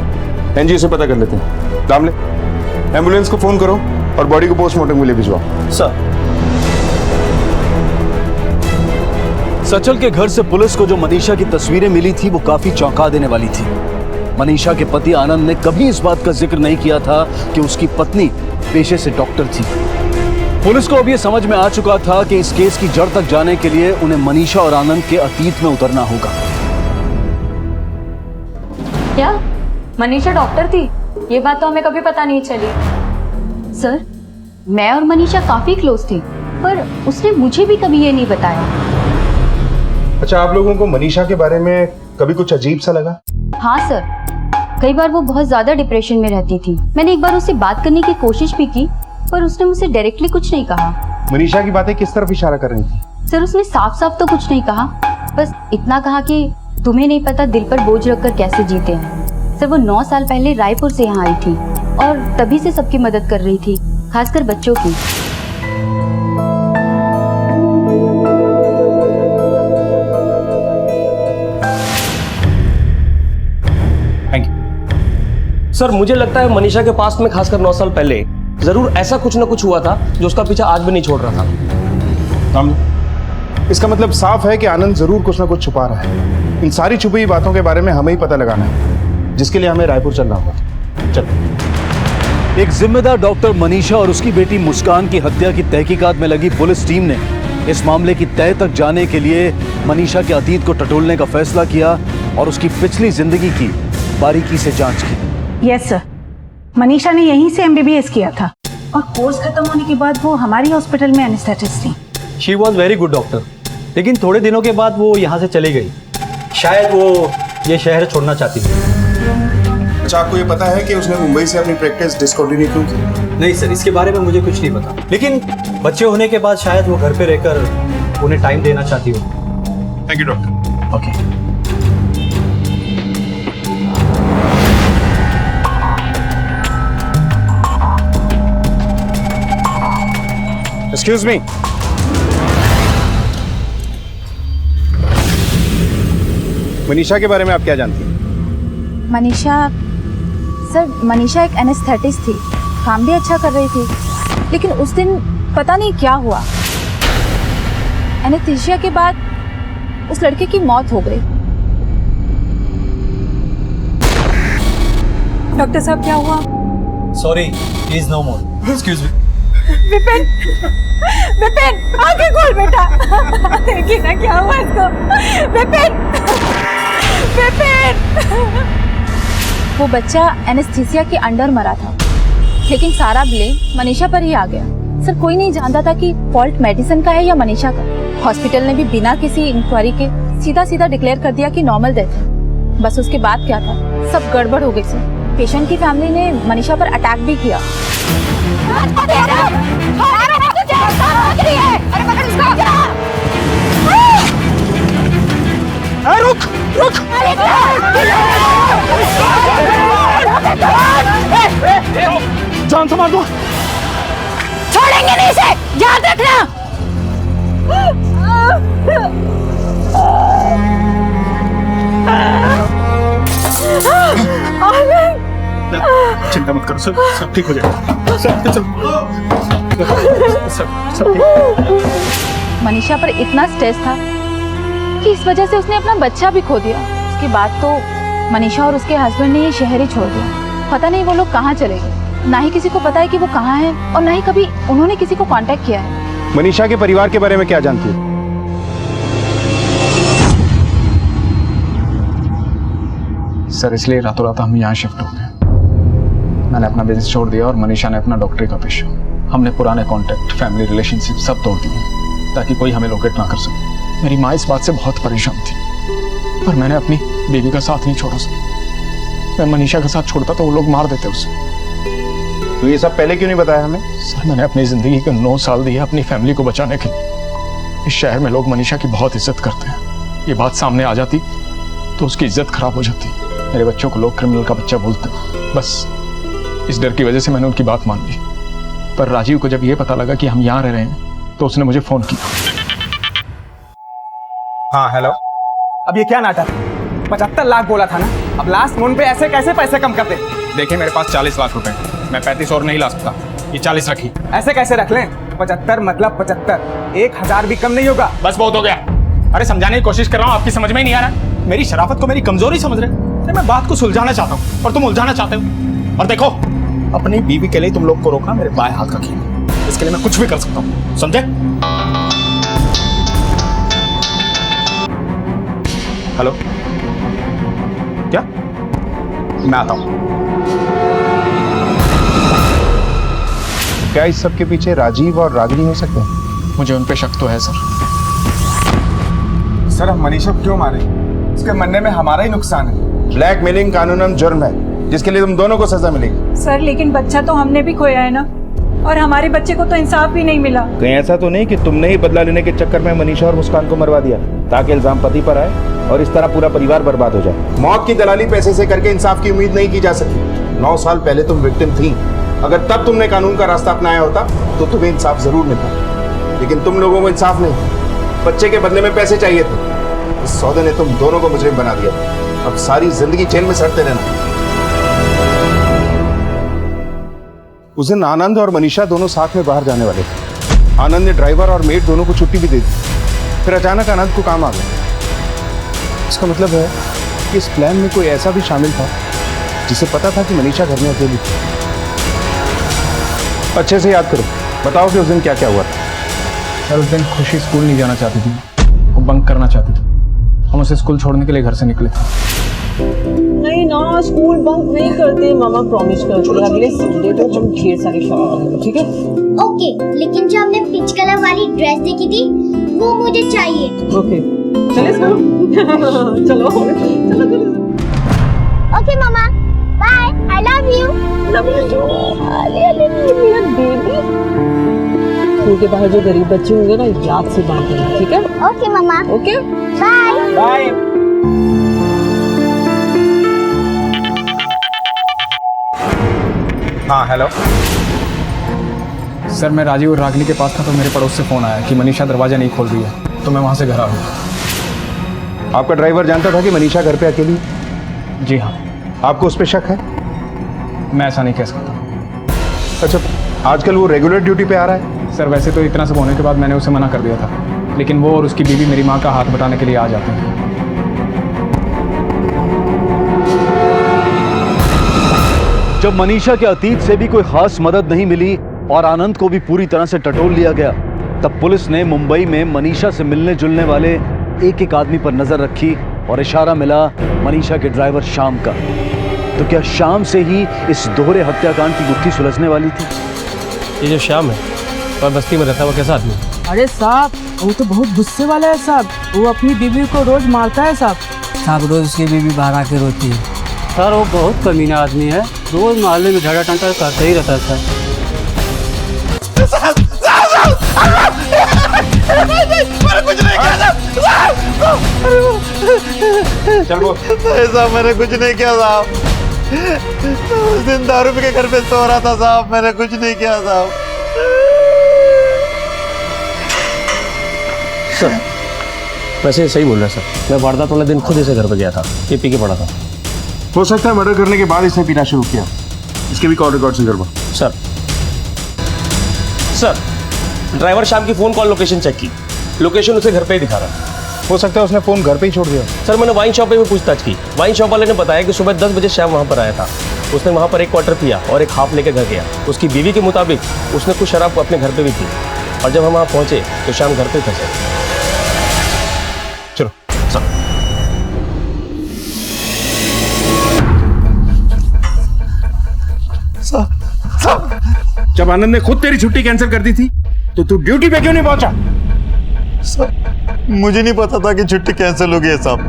Speaker 4: एनजीओ से पता कर लेते हैं। दामले, एम्बुलेंस को फोन करो और बॉडी को पोस्टमार्टम के लिए भिजवाओ।
Speaker 1: सर। सचल के घर से पुलिस को जो मनीषा की तस्वीरें मिली थी वो काफी चौंका देने वाली थी। मनीषा के पति आनंद ने कभी इस बात का जिक्र नहीं किया था कि उसकी पत्नी पेशे से डॉक्टर थी। पुलिस को अब यह समझ में आ चुका था कि इस केस की जड़ तक जाने के लिए उन्हें मनीषा और आनंद के अतीत में उतरना होगा।
Speaker 5: क्या मनीषा डॉक्टर थी? ये बात तो हमें कभी पता नहीं चली।
Speaker 16: सर, मैं और मनीषा काफी क्लोज थी, पर उसने मुझे भी कभी ये नहीं बताया।
Speaker 4: अच्छा, आप लोगों को मनीषा के बारे में कभी कुछ अजीब सा लगा?
Speaker 16: हाँ सर, कई बार वो बहुत ज्यादा डिप्रेशन में रहती थी। मैंने एक बार उससे बात करने की कोशिश भी की, पर उसने मुझसे डायरेक्टली कुछ नहीं कहा।
Speaker 4: मनीषा की बातें किस तरफ इशारा कर रही थी?
Speaker 16: सर, उसने साफ साफ तो कुछ नहीं कहा, बस इतना कहा कि तुम्हें नहीं पता दिल पर बोझ रखकर कैसे जीते हैं। सर, वो 9 साल पहले रायपुर से यहाँ आई थी और तभी से सबकी मदद कर रही थी, खासकर बच्चों की।
Speaker 7: Thank you sir. मुझे लगता है मनीषा के पास में खासकर 9 साल पहले जरूर ऐसा कुछ ना कुछ हुआ था जो उसका पीछा आज भी नहीं छोड़ रहा था।
Speaker 4: इसका मतलब साफ है कि आनंद जरूर कुछ ना कुछ छुपा रहा है। इन सारी छुपी हुई बातों के बारे में हमें ही पता लगाना है, जिसके लिए हमें रायपुर चलना होगा। चल।
Speaker 1: एक जिम्मेदार डॉक्टर मनीषा और उसकी बेटी मुस्कान की हत्या की तहकीकात में लगी पुलिस टीम ने इस मामले की तह तक जाने के लिए मनीषा के अतीत को टटोलने का फैसला किया और उसकी पिछली जिंदगी की बारीकी से जांच की।
Speaker 17: यस सर, मनीषा ने यहीं से एमबीबीएस किया था और कोर्स खत्म होने के बाद वो हमारी हॉस्पिटल में एनेस्थेटिस्ट थी।
Speaker 18: She was very good doctor, लेकिन थोड़े दिनों के बाद वो यहाँ से चली गई। शायद वो ये शहर छोड़ना चाहती थी।
Speaker 4: अच्छा, आपको ये पता है कि उसने मुंबई से अपनी प्रैक्टिस डिसकंटिन्यू क्यों की?
Speaker 18: नहीं सर, इसके बारे में मुझे कुछ नहीं पता, लेकिन बच्चे होने के बाद शायद वो घर पे रहकर उन्हें टाइम देना चाहती हो।
Speaker 4: Thank you doctor.
Speaker 18: Okay.
Speaker 4: Excuse me. Manisha के बारे में आप क्या जानती हैं?
Speaker 17: मनीषा सर, मनीषा एक एनेस्थेटिस्ट थी, काम भी अच्छा कर रही थी, लेकिन उस दिन पता नहीं क्या हुआ, एनेस्थीसिया के बाद उस लड़के की मौत हो गई।
Speaker 10: डॉक्टर साहब क्या हुआ?
Speaker 18: Sorry, he is no more. Excuse me.
Speaker 10: Vipin, Vipin आगे खोल बेटा, देखिए ना क्या हुआ इसको। विपिन, विपिन।
Speaker 17: वो बच्चा एनेस्थीसिया के अंडर मरा था, लेकिन सारा ब्लेम मनीषा पर ही आ गया। सर, कोई नहीं जानता था कि फॉल्ट मेडिसिन का है या मनीषा का। हॉस्पिटल ने भी बिना किसी इंक्वायरी के सीधा सीधा डिक्लेयर कर दिया कि नॉर्मल डेथ है। बस उसके बाद क्या था, सब गड़बड़ हो गई सर। पेशेंट की फैमिली ने मनीषा पर अटैक भी किया।
Speaker 11: रुक रुक, जान संभाल दो,
Speaker 3: छोड़ेंगे नहीं इसे, याद रखना।
Speaker 6: चिंता मत करो, सब ठीक हो जाएगा। सब ठीक।
Speaker 17: मनीषा पर इतना स्ट्रेस था कि इस वजह से उसने अपना बच्चा भी खो दिया। उसके बाद तो मनीषा और उसके हस्बैंड ने ये शहर ही छोड़ दिया। पता नहीं वो लोग कहाँ चले गए। ना ही किसी को पता है कि वो कहाँ है और ना ही कभी उन्होंने किसी को कांटेक्ट किया है।
Speaker 4: मनीषा के परिवार के बारे में क्या जानती है?
Speaker 6: सर इसलिए रातों रात हम यहाँ शिफ्ट हो गए। मैंने अपना बिजनेस छोड़ दिया और मनीषा ने अपना डॉक्टरी का पेशा। हमने पुराने कांटेक्ट, फैमिली रिलेशनशिप सब तोड़ दिए ताकि कोई हमें लोकेट ना कर सके। मेरी माँ इस बात से बहुत परेशान थी, पर मैंने अपनी बेबी का साथ नहीं छोड़ा सर। मैं मनीषा का साथ छोड़ता तो वो लोग मार देते उसे।
Speaker 4: तो ये सब पहले क्यों नहीं बताया हमें?
Speaker 6: सर मैंने अपनी जिंदगी के 9 साल दिए अपनी फैमिली को बचाने के लिए। इस शहर में लोग मनीषा की बहुत इज्जत करते हैं। ये बात सामने आ जाती तो उसकी इज्जत खराब हो जाती। मेरे बच्चों को लोग क्रिमिनल का बच्चा बोलते हैं। बस इस डर की वजह से मैंने उनकी बात मान ली। पर राजीव को जब ये पता लगा कि हम यहाँ रह रहे हैं तो उसने मुझे फोन किया।
Speaker 19: हाँ हेलो। अब ये क्या नाटक? 75 लाख बोला था ना, अब लास्ट मोमेंट पे ऐसे कैसे पैसे कम कर दे?
Speaker 6: देखिए मेरे पास 40 लाख रुपए, मैं 35 और नहीं ला सकता। ये 40 रखी।
Speaker 19: ऐसे कैसे रख लें? 75 मतलब 75, 1000 भी कम नहीं होगा।
Speaker 6: बस बहुत हो गया। अरे समझाने की कोशिश कर रहा हूँ, आपकी समझ में ही नहीं आ रहा। मेरी शराफत को मेरी कमजोरी समझ रहे। अरे मैं बात को सुलझाना चाहता हूँ और तुम उलझाना चाहते हो। और देखो अपनी बीवी के लिए तुम लोग को रोकना मेरे बाएं हाथ का खेल है। इसके लिए मैं कुछ भी कर सकता हूँ, समझे? हेलो, क्या? मैं आता हूँ।
Speaker 4: क्या इस सब के पीछे राजीव और रागिनी हो सकते हैं?
Speaker 6: मुझे उन पे शक तो है सर।
Speaker 19: सर हम मनीषा को क्यों मारे? उसके मरने में हमारा ही नुकसान है।
Speaker 4: ब्लैकमेलिंग कानूनन जुर्म है जिसके लिए तुम दोनों को सजा मिलेगी।
Speaker 10: सर लेकिन बच्चा तो हमने भी खोया है ना, और हमारे बच्चे को तो इंसाफ भी नहीं मिला।
Speaker 4: कहीं ऐसा तो नहीं कि तुमने ही बदला लेने के चक्कर में मनीषा और मुस्कान को मरवा दिया ताकि इल्जाम पति पर आए और इस तरह पूरा परिवार बर्बाद हो जाए? मौत की दलाली पैसे से करके इंसाफ की उम्मीद नहीं की जा सकती। 9 साल पहले तुम विक्टिम थी। अगर तब तुमने कानून का रास्ता अपनाया होता तो तुम्हें इंसाफ जरूर मिलता, लेकिन तुम लोगों को इंसाफ नहीं, बच्चे के बदले में पैसे चाहिए थे। इस सौदे ने तुम दोनों को मुजरिम बना दिया। अब सारी जिंदगी जेल में सड़ते रहना। उस दिन आनंद और मनीषा दोनों साथ में बाहर जाने वाले थे। आनंद ने ड्राइवर और मेट दोनों को छुट्टी भी दे दी। फिर अचानक आनंद को काम आ गया। इसका मतलब है कि इस प्लान में कोई ऐसा भी शामिल था जिसे पता था कि मनीषा घर में अकेली थी। अच्छे से याद करो, बताओ कि उस दिन क्या क्या हुआ था।
Speaker 6: सर उस दिन खुशी स्कूल नहीं जाना चाहती थी, वो बंक करना चाहती थी। हम उसे स्कूल छोड़ने के लिए घर से निकले थे।
Speaker 20: नहीं ना, स्कूल बंक नहीं करते। मामा प्रॉमिस कर चुके अगले संडे को हम ढेर सारी शॉपिंग करेंगे, ठीक है?
Speaker 2: ओके, लेकिन जो हमने पिच कलर वाली ड्रेस देखी थी वो मुझे चाहिए।
Speaker 20: ओके चले चलो चलो चलो।
Speaker 2: ओके मामा, bye, I love you.
Speaker 20: Love you too. अरे मेरा बेबी। स्कूल के बाहर जो गरीब बच्चे होंगे ना, याद से बात करना, ठीक है?
Speaker 2: ओके मामा।
Speaker 20: Okay
Speaker 2: bye
Speaker 20: bye.
Speaker 19: हाँ हेलो।
Speaker 6: सर मैं राजीव और रागिनी के पास था तो मेरे पड़ोस से फोन आया कि मनीषा दरवाजा नहीं खोल रही है, तो मैं वहां से घर आ गया।
Speaker 4: आपका ड्राइवर जानता था कि मनीषा घर पे अकेली है?
Speaker 6: जी हाँ।
Speaker 4: आपको उस पर शक है?
Speaker 6: मैं ऐसा नहीं कह सकता।
Speaker 4: अच्छा, आजकल वो रेगुलर ड्यूटी पे आ रहा है?
Speaker 6: सर वैसे तो इतना सब होने के बाद मैंने उसे मना कर दिया था, लेकिन वो और उसकी बीवी मेरी माँ का हाथ बटाने के लिए आ जाते हैं।
Speaker 1: जब मनीषा के अतीत से भी कोई खास मदद नहीं मिली और आनंद को भी पूरी तरह से टटोल लिया गया, तब पुलिस ने मुंबई में मनीषा से मिलने जुलने वाले एक एक आदमी पर नजर रखी और इशारा मिला मनीषा के ड्राइवर श्याम का। तो क्या श्याम से ही इस दोहरे हत्याकांड की गुत्थी सुलझने वाली थी?
Speaker 7: ये जो श्याम है और बस्ती में रहता है, वो कैसा आदमी है?
Speaker 20: अरे साहब वो तो बहुत गुस्से वाला है साहब। वो अपनी बीवी को रोज मारता है साहब। रोज उसकी बीवी बाहर आके रोती है।
Speaker 7: सर वो बहुत कमीना आदमी है, रोज मोहल्ले में झगड़ा टंटा करता ही रहता है सर।
Speaker 19: कुछ नहीं किया
Speaker 4: चल वो।
Speaker 11: साहब मैंने कुछ नहीं किया साहब। उस दिन दारू पी के घर पे सो रहा था साहब, मैंने कुछ नहीं किया साहब।
Speaker 7: सर वैसे सही बोल रहे हैं सर, मैं वारदात वाले दिन खुद इसे घर पे गया था, ये पी के पड़ा था।
Speaker 4: हो सकता है मर्डर करने के बाद इसने पीना शुरू किया।
Speaker 6: इसके भी कॉल रिकॉर्ड करवा।
Speaker 7: सर ड्राइवर शाम की फ़ोन कॉल लोकेशन चेक की, लोकेशन उसे घर पे ही दिखा रहा।
Speaker 4: हो सकता है उसने फ़ोन घर पे ही छोड़ दिया।
Speaker 7: सर मैंने वाइन शॉप पे भी पूछताछ की, वाइन शॉप वाले ने बताया कि सुबह 10 बजे श्याम वहाँ पर आया था। उसने वहाँ पर एक क्वार्टर पिया और एक हाफ लेकर घर गया। उसकी बीवी के मुताबिक उसने कुछ शराब अपने घर पे भी पी, और जब हम वहाँ पहुँचे तो श्याम घर पे फंसे।
Speaker 4: चलो जब आनंद ने खुद तेरी छुट्टी कैंसिल कर दी थी तो तू ड्यूटी पे क्यों नहीं पहुंचा?
Speaker 13: मुझे नहीं पता था कि छुट्टी कैंसिल हो गई है साहब।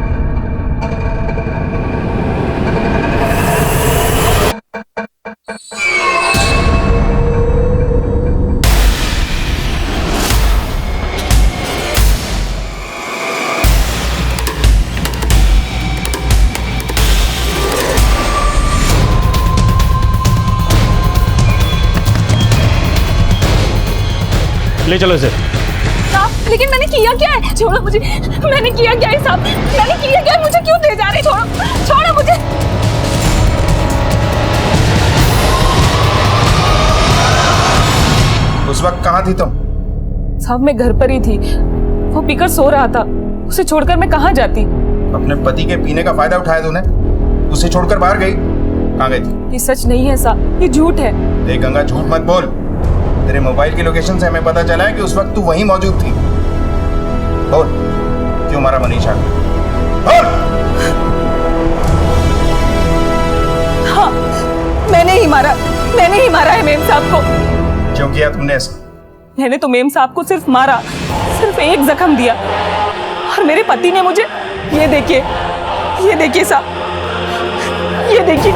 Speaker 7: ले चलो इसे।
Speaker 10: साहब लेकिन मैंने किया क्या है? छोड़ो मुझे, मैंने किया क्या है साहब? मैंने किया क्या है? मुझे क्यों ले जा रहे? छोड़ो मुझे।
Speaker 4: उस वक्त कहाँ थी तुम?
Speaker 10: साहब मैं घर पर ही थी, वो पीकर सो रहा था, उसे छोड़कर मैं कहाँ जाती?
Speaker 4: अपने पति के पीने का फायदा उठाया तूने, उसे छोड़कर बाहर गई। कहाँ गई थी?
Speaker 10: ये सच नहीं है साहब, ये झूठ है।
Speaker 4: देख गंगा, झूठ मत बोल। तेरे मोबाइल की लोकेशन से हमें पता चला है कि उस वक्त तू वहीं मौजूद थी। बोल, क्यों मारा मनीषा? बोल।
Speaker 10: हाँ, मैंने ही मारा है मेम साहब को।
Speaker 4: क्यों किया तुमने ऐसा?
Speaker 10: मैंने तो मेम साहब को सिर्फ मारा, सिर्फ एक जख्म दिया, और मेरे पति ने मुझे ये देखिए साहब, ये देखिए,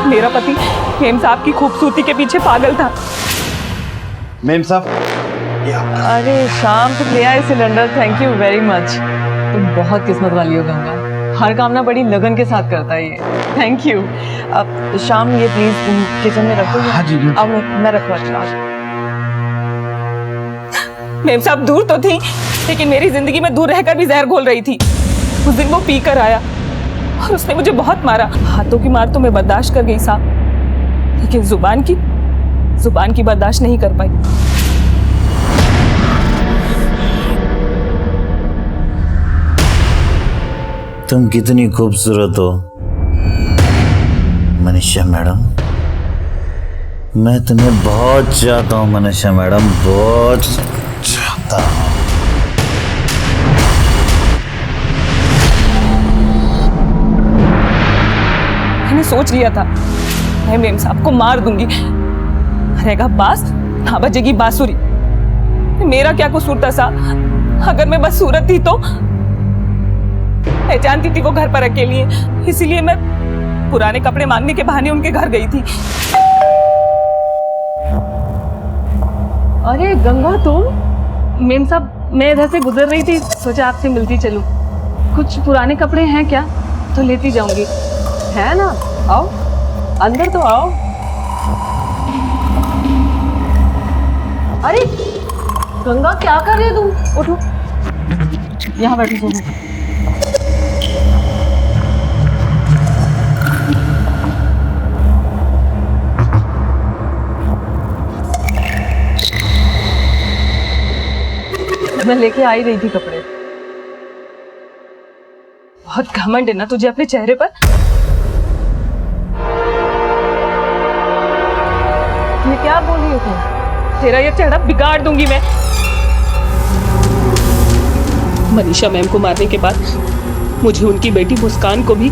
Speaker 10: मेरा पति मेम साहब की खूबसूरती के पीछे पागल था।
Speaker 13: मेम साहब,
Speaker 20: अरे शाम तुम ले आए cylinder, thank you very much. तुम बहुत किस्मत वाली हो गंगा, हर काम ना बड़ी लगन के साथ करता है ये। Thank you. अब शाम ये प्लीज तुम किचन में रखो।
Speaker 4: हाँ जी।
Speaker 20: अब मैं रखवा।
Speaker 10: मेम साहब दूर तो थी, लेकिन मेरी जिंदगी में दूर रहकर भी जहर घोल रही थी। उस दिन वो पी कर आया और उसने मुझे बहुत मारा। हाथों की मार तो मैं बर्दाश्त कर गई साहब, लेकिन जुबान की बर्दाश्त नहीं कर पाई।
Speaker 21: तुम कितनी खूबसूरत हो मनीषा मैडम, मैं तुम्हें बहुत चाहता हूँ मनीषा मैडम, बहुत चाहता हूँ।
Speaker 10: मैंने सोच लिया था मैं मेम साहब को मार दूंगी, रहेगा बास ना बजेगी बांसुरी। मेरा क्या कसूर था साहब? अगर मैं बस सूरत थी तो मैं जानती थी वो घर पर अकेली है, इसीलिए मैं पुराने कपड़े मांगने के बहाने उनके घर गई थी। अरे गंगा तुम? मेम साहब मैं इधर से गुजर रही थी, सोचा आपसे मिलती चलूं। कुछ पुराने कपड़े हैं क्या तो लेती जाऊंगी।
Speaker 20: है ना, आओ अंदर तो आओ। अरे गंगा क्या कर रही है तुम? उठो, यहाँ बैठो सोनो। मैं लेके आई रही थी कपड़े।
Speaker 10: बहुत घमंड है ना तुझे अपने चेहरे पर?
Speaker 20: ये क्या बोल रही हो तुम?
Speaker 10: तेरा ये चेहरा बिगाड़ दूंगी मैं। मनीषा मैम को मारने के बाद मुझे उनकी बेटी मुस्कान को भी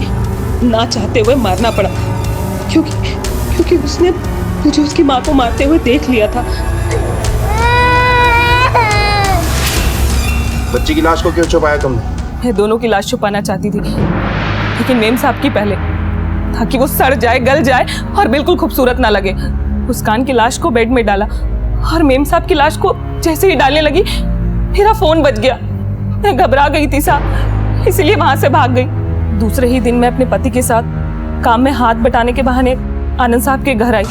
Speaker 10: ना चाहते हुए मारना पड़ा, क्योंकि उसने मुझे उसकी माँ को मारते हुए देख लिया था।
Speaker 4: बच्ची की लाश को क्यों छुपाया तुमने?
Speaker 10: मैं दोनों की लाश छुपाना चाहती थी, लेकिन मेम साहब की पहले, ताकि वो सड़ जाए, गल जाए और बिल्कुल खूबसूरत ना लगे। मुस्कान की लाश को बेड में डाला और मेम साहब की लाश को जैसे ही डालने लगी मेरा फोन बज गया। मैं घबरा गई थी साहब, इसलिए वहां से भाग गई। दूसरे ही दिन मैं अपने पति के साथ काम में हाथ बटाने के बहाने आनंद साहब के घर आई,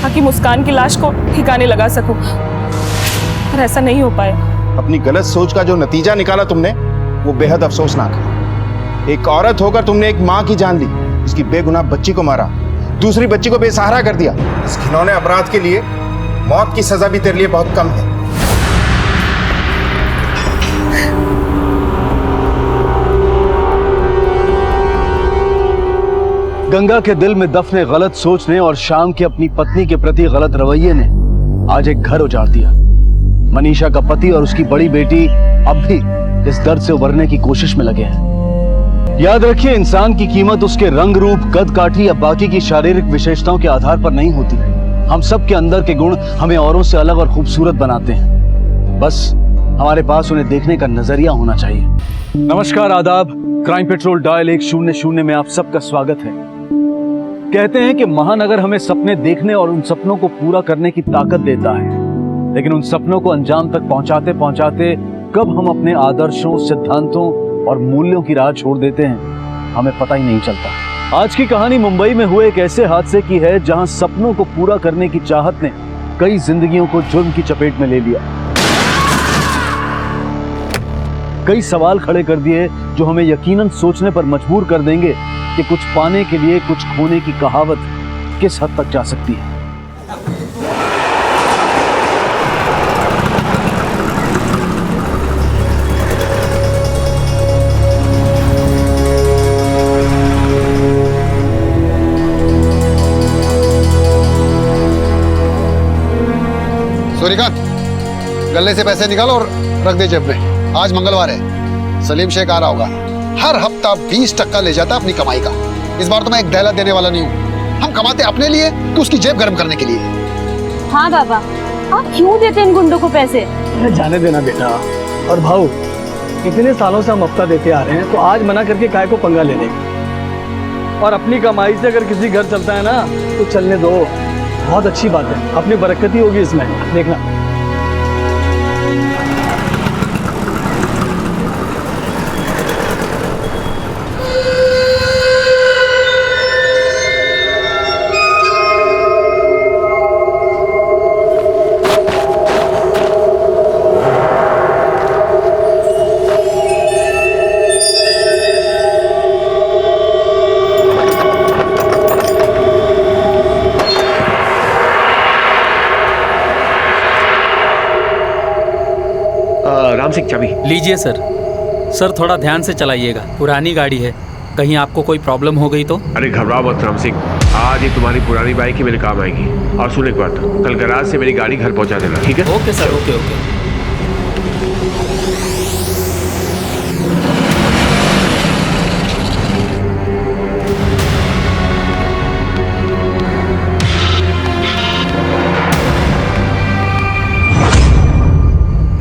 Speaker 10: ताकि मुस्कान की लाश को ठिकाने लगा सकूं, पर ऐसा नहीं हो पाया।
Speaker 4: अपनी गलत सोच का जो नतीजा निकाला तुमने वो बेहद अफसोसनाक है। एक औरत होकर तुमने एक माँ की जान ली, उसकी बेगुनाह बच्ची को मारा, दूसरी बच्ची को बेसहारा कर दिया। इस घिनौने अपराध के लिए मौत की सजा भी तेरे लिए बहुत कम है।
Speaker 1: गंगा के दिल में दफने गलत सोचने और शाम की अपनी पत्नी के प्रति गलत रवैये ने आज एक घर उजाड़ दिया। मनीषा का पति और उसकी बड़ी बेटी अब भी इस दर्द से उबरने की कोशिश में लगे हैं। याद रखिए, इंसान की कीमत उसके रंग रूप, कद काठी या बाकी की शारीरिक विशेषताओं के आधार पर नहीं होती। हम सब के अंदर के गुण हमें औरों से अलग और खूबसूरत बनाते हैं। बस हमारे पास उन्हें देखने का नजरिया होना चाहिए। नमस्कार, आदाब। क्राइम पेट्रोल डायल 100 में आप सबका स्वागत है। कहते हैं कि महानगर हमें सपने देखने और उन सपनों को पूरा करने की ताकत देता है, लेकिन उन सपनों को अंजाम तक पहुंचाते पहुंचाते कब हम अपने आदर्शों, सिद्धांतों और मूल्यों की राह छोड़ देते हैं, हमें पता ही नहीं चलता। आज की कहानी मुंबई में हुए एक ऐसे हादसे की है जहां सपनों को पूरा करने की चाहत ने कई जिंदगियों को जुर्म की चपेट में ले लिया। कई सवाल खड़े कर दिए जो हमें यकीनन सोचने पर मजबूर कर देंगे कि कुछ पाने के लिए कुछ खोने की कहावत किस हद तक जा सकती है।
Speaker 8: सूर्यकांत, गले से पैसे निकाल और रख दे जेब में। आज मंगलवार है, सलीम शेख आ रहा होगा। हर हफ्ता 20% ले जाता है अपनी कमाई का। इस बार तो मैं एक दहला देने वाला नहीं हूँ। हम कमाते अपने लिए कि उसकी जेब गर्म करने के लिए।
Speaker 3: हाँ बाबा, आप क्यों देते इन गुंडों को पैसे?
Speaker 22: जाने देना बेटा। और भाऊ, इतने सालों से हम हफ्ता देते आ रहे हैं, तो आज मना करके काय को पंगा ले लेंगे। और अपनी कमाई से अगर किसी घर चलता है ना, तो चलने दो, बहुत अच्छी बात है। अपनी बरकत ही होगी इसमें, देखना।
Speaker 23: राम सिंह, चाबी
Speaker 24: लीजिए सर। सर थोड़ा ध्यान से चलाइएगा, पुरानी गाड़ी है, कहीं आपको कोई प्रॉब्लम हो गई तो।
Speaker 23: अरे घबराओ मत राम सिंह, आज ये तुम्हारी पुरानी बाइक ही मेरे काम आएगी। और सुन एक बात, कल गराज से मेरी गाड़ी घर पहुंचा देना, ठीक है?
Speaker 24: Okay sir, okay okay.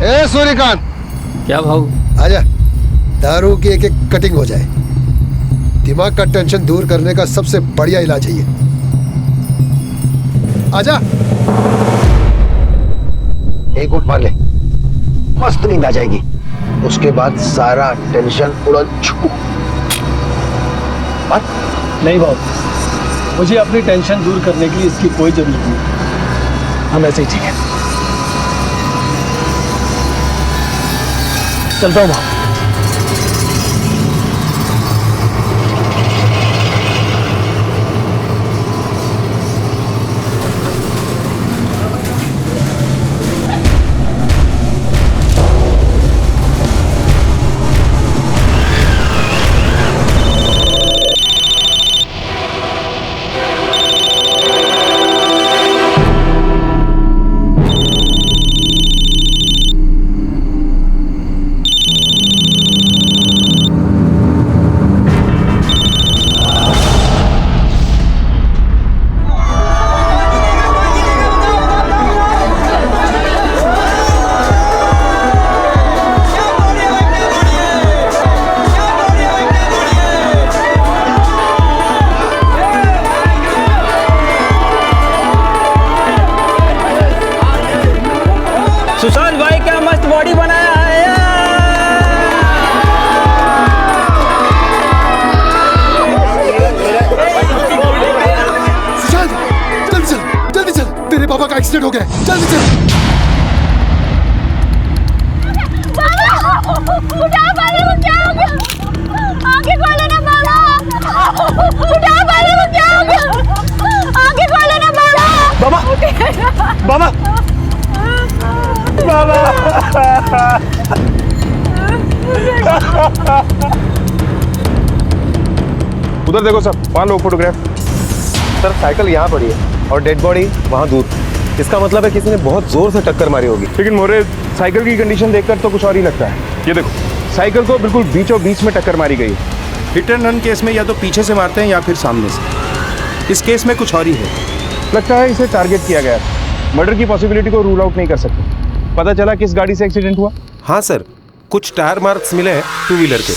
Speaker 8: ए सूर्यकांत,
Speaker 24: क्या भाऊ?
Speaker 8: आजा, दारू की एक एक कटिंग हो जाए। दिमाग का टेंशन दूर करने का सबसे बढ़िया इलाज है ये। आजा, एक घूंट मार ले, मस्त नींद आ जाएगी। उसके बाद सारा टेंशन उड़ छू।
Speaker 22: नहीं भाऊ, मुझे अपनी टेंशन दूर करने के लिए इसकी कोई जरूरत नहीं। हम ऐसे ही ठीक है। चलता हूँ भाऊ।
Speaker 4: उधर देखो सर, वहाँ लो फोटोग्राफ।
Speaker 9: सर साइकिल यहाँ पड़ी है और डेड बॉडी वहाँ दूर। इसका मतलब है किसी ने बहुत जोर से टक्कर मारी होगी।
Speaker 4: लेकिन मोरे साइकिल की कंडीशन देखकर तो कुछ और ही लगता है। ये देखो, साइकिल को बिल्कुल बीचों बीच में टक्कर मारी गई है। हिट एंड रन केस में या तो पीछे से मारते हैं या फिर सामने से। इस केस में कुछ और ही है। लगता है इसे टारगेट किया गया था। मर्डर की पॉसिबिलिटी को रूल आउट नहीं कर सकते। पता चला किस गाड़ी से एक्सीडेंट हुआ?
Speaker 9: हाँ सर, कुछ टायर मार्क्स मिले हैं 2 व्हीलर के।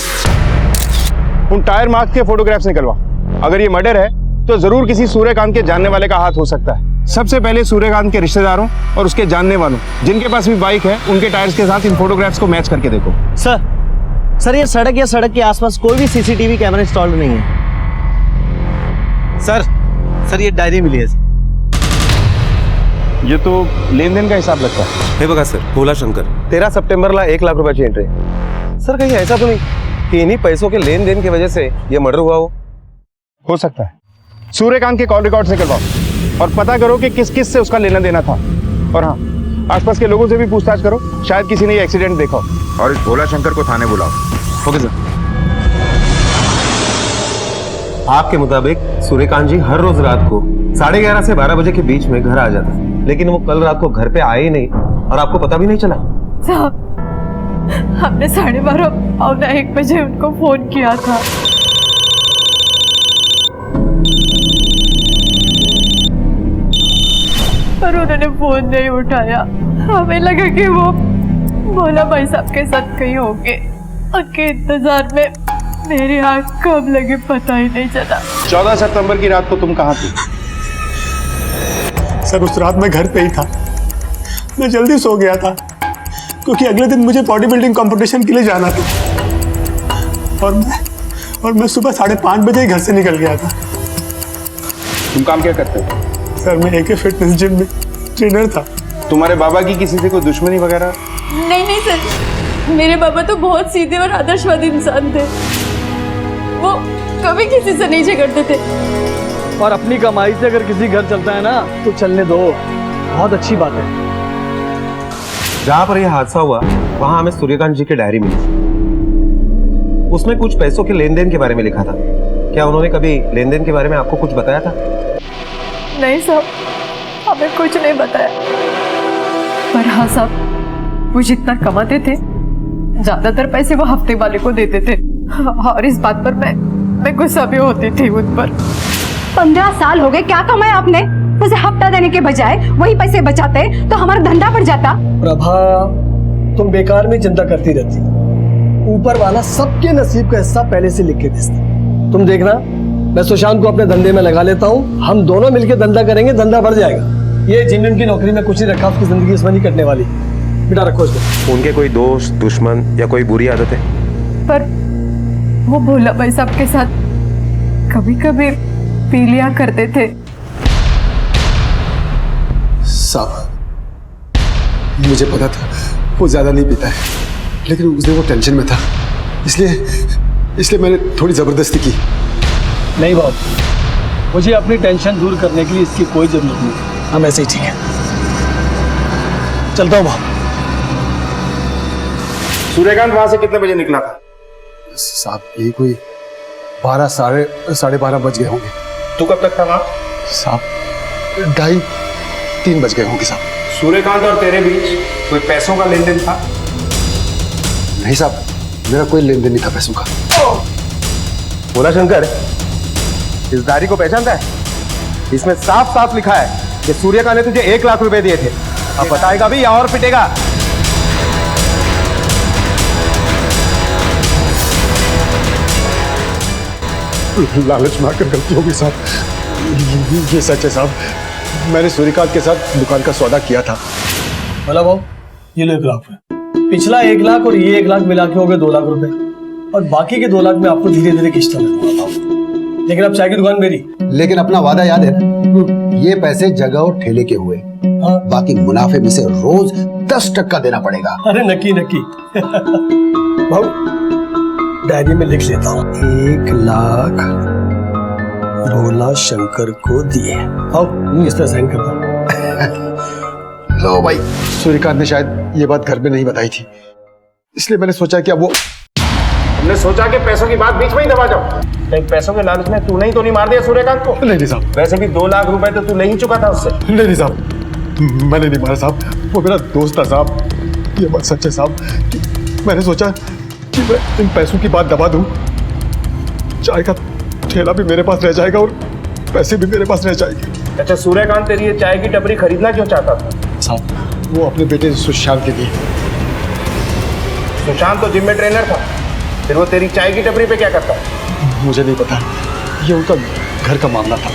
Speaker 4: उन टायर मार्क्स के फोटोग्राफ्स निकलवा। अगर ये मर्डर है तो जरूर किसी सूर्यकांत के जानने वाले का हाथ हो सकता है। सबसे पहले सूर्यकांत के रिश्तेदारों और उसके जानने वालों जिनके पास भी बाइक है उनके टायर्स के साथ इन फोटोग्राफ्स को मैच करके देखो।
Speaker 12: सर ये सड़क या सड़क के आसपास कोई भी सीसीटीवी कैमरा इंस्टॉल्ड नहीं है। सर ये डायरी मिली है।
Speaker 4: ये तो लेन देन का हिसाब लगता है।
Speaker 9: हे बघा सर, भोला शंकर 13 सप्टेंबरला 1 लाख रुपयाची एंट्री। सर कहीं ऐसा तो नहीं कि इन्हीं पैसों के लेन देन की वजह से ये मर्डर हुआ हो
Speaker 4: सकता है। सूर्यकांत के कॉल रिकॉर्ड निकलवाओ और पता करो कि किस किस से उसका लेना देना था। और हाँ, आसपास के लोगों से भी पूछताछ करो, शायद किसी ने ये एक्सीडेंट देखा हो।
Speaker 14: और इस भोला शंकर को थाने बुलाओ।
Speaker 4: Okay sir.
Speaker 9: आपके मुताबिक सूर्यकांत जी हर रोज रात को 11:30 से 12 बजे के बीच में घर आ जाता, लेकिन वो कल रात को घर पे आए ही नहीं और आपको पता भी नहीं चला।
Speaker 20: साहब, हमने 12:30 और 1 बजे उनको फोन किया था। पर उन्होंने फोन नहीं उठाया। हमें लगा कि वो भोला भाई साहब के साथ कहीं होंगे। उनके इंतजार में मेरी आँख कब लगी पता ही नहीं चला।
Speaker 4: 14 सितंबर की रात को तुम कहाँ थी?
Speaker 15: सर उस रात मैं घर पे ही था। मैं जल्दी सो गया था क्योंकि अगले दिन मुझे बॉडी बिल्डिंग कंपटीशन के लिए जाना था। और मैं सुबह 5:30 बजे ही घर से निकल गया था।
Speaker 4: तुम काम क्या करते हो?
Speaker 15: सर मैं AK फिटनेस जिम में ट्रेनर था।
Speaker 4: तुम्हारे बाबा की किसी से कोई दुश्मनी वगैरह?
Speaker 20: नहीं सर, मेरे बाबा तो बहुत सीधे और आदर्शवादी इंसान थे। वो कभी किसी से नहीं झगड़ते थे।
Speaker 22: और अपनी कमाई से अगर किसी घर चलता है ना तो चलने दो, बहुत अच्छी बात है।
Speaker 9: जहाँ पर यह हादसा हुआ वहाँ हमें सूर्यकांत जी की डायरी मिली। उसमें कुछ पैसों के लेन देन के बारे में लिखा था। क्या उन्होंने कभी लेन देन के बारे में आपको कुछ बताया था?
Speaker 20: नहीं साहब, हमें कुछ नहीं बताया। पर हाँ साहब, वो जितना कमाते थे ज्यादातर पैसे वो हफ्ते वाले को देते थे। और इस बात पर मैं गुस्सा भी होती थी उन पर।
Speaker 25: 15 साल हो गए, क्या कमाया आपने? उसे हफ्ता देने के बजाय वही पैसे बचाते तो हमारा धंधा बढ़ जाता।
Speaker 22: प्रभा, तुम बेकार में चिंता करती रहती। ऊपर वाला सबके नसीब का हिस्सा पहले से लिख के देता। तुम देखना, मैं सुशांत को अपने धंधे में लगा लेता हूँ। हम दोनों मिलकर धंधा करेंगे, धंधा बढ़ जाएगा। ये जिन की नौकरी में कुछ नहीं रखा, उसकी जिंदगी इसमें नहीं कटने वाली। बेटा रखो इसको।
Speaker 9: उनके कोई दोस्त, दुश्मन या कोई बुरी आदतें?
Speaker 20: पर वो भोला भाई साहब के साथ कभी कभी पी लिया करते थे।
Speaker 15: साहब, मुझे पता था वो ज्यादा नहीं पीता है, लेकिन उस दिन वो टेंशन में था, इसलिए मैंने थोड़ी जबरदस्ती की।
Speaker 22: नहीं बाबू, मुझे अपनी टेंशन दूर करने के लिए इसकी कोई जरूरत नहीं। हम ऐसे ही ठीक है। चलता हूँ बाबू।
Speaker 4: सूर्यकांत वहां से कितने बजे निकला था?
Speaker 15: साहब यही कोई 12 साढ़े 12 बज गए होंगे।
Speaker 4: तू कब तक था वहां?
Speaker 15: साहब 2:30-3 बज गए होंगे साहब।
Speaker 4: सूर्यकांत और तेरे बीच कोई पैसों का लेन देन था?
Speaker 15: नहीं साहब, मेरा कोई लेन देन नहीं था पैसों का।
Speaker 9: भोला शंकर, इस डायरी को पहचानता है? इसमें साफ साफ लिखा है कि सूर्यकांत ने तुझे 1 लाख रुपए दिए थे। अब बताएगा भी या और पिटेगा?
Speaker 15: लालच में आकर गलती होगी साहब। ये सच है साहब, मैंने सूर्यकांत के साथ दुकान का सौदा किया था।
Speaker 22: भला भाव, ये लो 1 लाख रुपए। पिछला 1 लाख और ये 1 लाख मिला के हो गए 2 लाख रुपए, और बाकी के 2 लाख में आपको धीरे धीरे किश्तों में दूंगा। लेकिन अब चाय की दुकान मेरी।
Speaker 8: लेकिन अपना वादा याद है ना? ये पैसे जगह और ठेले के हुए। हाँ? बाकी मुनाफे में से रोज 10% देना पड़ेगा।
Speaker 22: अरे नक्की भाऊ, डायरी में लिख लेता हूँ। 1 लाख भोला शंकर को दिए। आओ इस तरह साइन करता हूँ।
Speaker 15: लो भाई, सूर्यकांत ने शायद ये बात घर में नहीं बताई थी, इसलिए मैंने सोचा कि अब वो
Speaker 4: हमने सोचा कि पैसों की बात बीच में ही दबा जाओ। कहीं पैसों के लालच में तूने ही तो नहीं मार दिया सूर्यकांत को?
Speaker 15: नहीं साहब।
Speaker 4: वैसे भी 2 लाख रुपए तो तू नहीं चुका था उससे।
Speaker 15: नहीं साहब, मैंने नहीं मारा साहब, वो मेरा दोस्त था साहब। ये बात सच है साहब कि मैंने सोचा कि मैं इन पैसों की बात दबा दूं, चाय का ठेला भी मेरे पास रह जाएगा और पैसे भी मेरे पास रह जाएंगे।
Speaker 4: अच्छा, सूर्यकांत तेरी ये चाय की टपरी खरीदना क्यों चाहता था?
Speaker 15: साहब वो अपने बेटे सुशांत के लिए।
Speaker 4: सुशांत तो जिम में ट्रेनर था, फिर वो तेरी चाय की टपरी पे क्या करता है?
Speaker 15: मुझे नहीं पता, ये उनका घर का मामला था।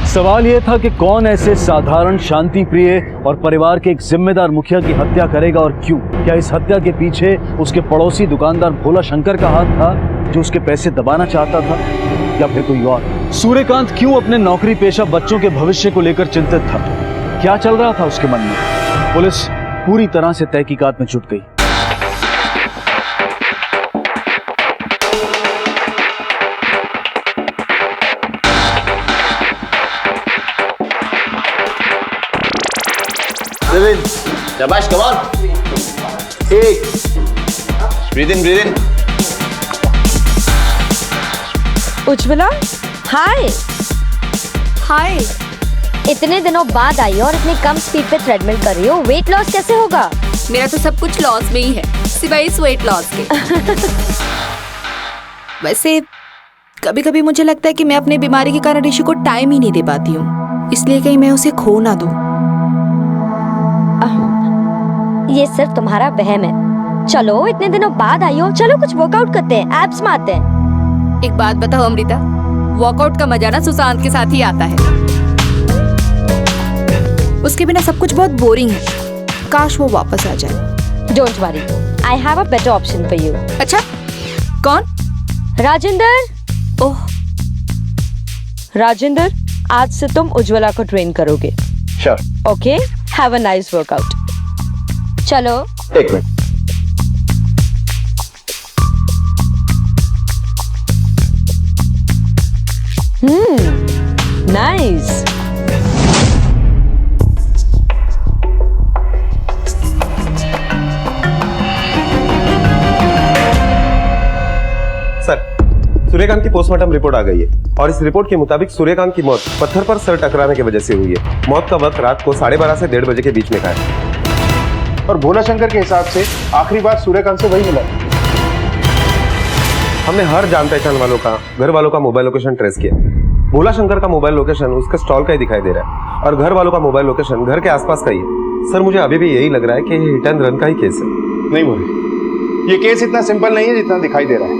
Speaker 1: सवाल यह था कि कौन ऐसे साधारण शांति प्रिय और परिवार के एक जिम्मेदार मुखिया की हत्या करेगा और क्यों? क्या इस हत्या के पीछे उसके पड़ोसी दुकानदार भोला शंकर का हाथ था जो उसके पैसे दबाना चाहता था, या फिर कोई और? सूर्यकांत क्यों अपने नौकरी पेशा बच्चों के भविष्य को लेकर चिंतित था? क्या चल रहा था उसके मन में? पुलिस पूरी तरह से तहकीकात में जुट गई।
Speaker 2: शाबाश, कम ऑन। ठीक, ब्रीथ इन।
Speaker 5: उज्ज्वला, हाय।
Speaker 16: हाय। इतने दिनों बाद आई हो और इतनी कम स्पीड पे ट्रेडमिल कर रही हो, वेट लॉस कैसे होगा?
Speaker 17: मेरा तो सब कुछ लॉस में ही है, सिवाय इस वेट लॉस के। वैसे कभी कभी मुझे लगता है कि मैं अपनी बीमारी के कारण ऋषि को टाइम ही नहीं दे पाती हूँ, इसलिए कहीं मैं उसे खो ना दूं।
Speaker 16: ये सिर्फ तुम्हारा वहम है। चलो, इतने दिनों बाद आई हो, चलो कुछ वर्कआउट करते हैं, एब्स मारते हैं।
Speaker 17: एक बात बताओ अमृता, वर्कआउट का मजा ना सुशांत के साथ ही आता है। उसके बिना सब कुछ बहुत बोरिंग है, काश वो वापस आ जाए।
Speaker 16: Don't worry, I have a better option for you.
Speaker 17: अच्छा, कौन?
Speaker 16: राजेंद्र।
Speaker 5: ओह राजेंद्र, आज से तुम उज्ज्वला को ट्रेन करोगे।
Speaker 2: Sure.
Speaker 5: Okay, have a nice workout.
Speaker 16: चलो।
Speaker 2: एक मिनट।
Speaker 5: नाइस।
Speaker 9: सर, सूर्यकांत की पोस्टमार्टम रिपोर्ट आ गई है और इस रिपोर्ट के मुताबिक सूर्यकांत की मौत पत्थर पर सर टकराने की वजह से हुई है। मौत का वक्त रात को 12:30 से 1:30 बजे के बीच में का है।
Speaker 4: और भोला शंकर के हिसाब से आखिरी बार सूर्यकांत से वही मिला।
Speaker 9: हमने हर जान पहचान वालों का, घर वालों का मोबाइल लोकेशन ट्रेस किया। भोला शंकर का मोबाइल लोकेशन उसके स्टॉल का ही दिखाई दे रहा है और घर वालों का मोबाइल लोकेशन घर के आसपास का ही है। सर, मुझे अभी भी यही लग रहा है कि ये हिट एंड रन का ही केस है।
Speaker 4: नहीं मोरे, ये केस इतना सिंपल नहीं है जितना दिखाई दे रहा है।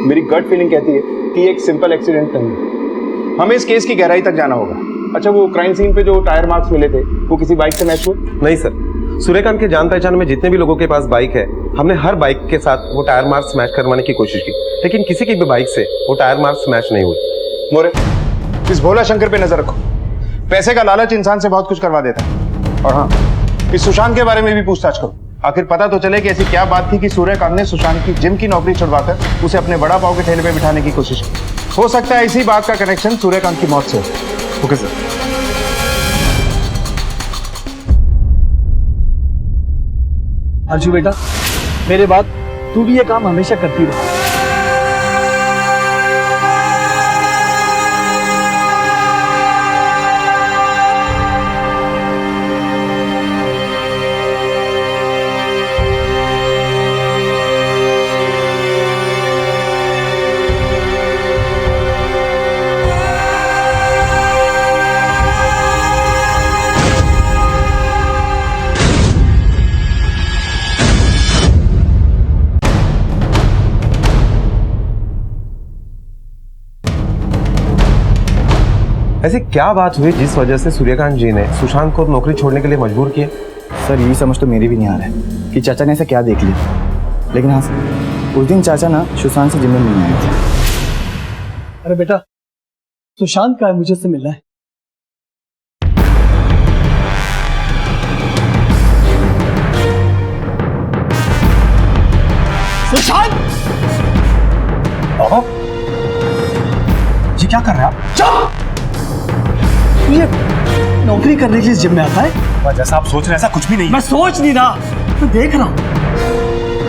Speaker 4: मेरी गट फीलिंग कहती है कि एक सिंपल एक्सीडेंट नहीं है। हमें इस केस की गहराई तक जाना होगा। अच्छा, वो क्राइम सीन पे जो टायर मार्क्स मिले थे वो किसी बाइक से मैच हुए?
Speaker 9: नहीं सर, सूर्यकांत के जान पहचान में जितने भी लोगों के पास बाइक है, हमने हर बाइक के साथ वो टायर मार्क्स मैच करवाने की कोशिश की, लेकिन किसी की भी बाइक से वो टायर मार्क्स मैच नहीं हुए।
Speaker 4: मोरे, इस भोला शंकर पे नजर रखो। पैसे का लालच इंसान से बहुत कुछ करवा देता है। और हाँ, इस सुशांत के बारे में भी पूछताछ करो। आखिर पता तो चले कि ऐसी क्या बात थी कि सूर्यकांत ने सुशांत की जिम की नौकरी छुड़वाकर उसे अपने बड़ा पाव के ठेले पे बिठाने की कोशिश की। हो सकता है इसी बात का कनेक्शन सूर्यकांत की मौत से हो। Okay sir.
Speaker 22: अंशु बेटा, मेरे बाद तू भी ये काम हमेशा करती रह।
Speaker 9: ऐसी क्या बात हुई जिस वजह से सूर्यकांत जी ने सुशांत को नौकरी छोड़ने के लिए मजबूर किया?
Speaker 18: सर, यही समझ तो मेरी भी नहीं आ रहा है कि चाचा ने ऐसा क्या देख लिया। लेकिन हाँ सर, उस दिन चाचा ना सुशांत से जिम में मिलने आए थे।
Speaker 22: अरे बेटा, सुशांत का है, मुझे से मिलना है। सुशांत!
Speaker 15: ओहो, ये क्या कर रहे हैं आप?
Speaker 22: चुप! ये नौकरी करने के लिए जिम में आता है?
Speaker 15: जैसा आप सोच रहे हैं ऐसा कुछ भी नहीं है।
Speaker 22: मैं सोच नहीं रहा, मैं देख रहा हूं।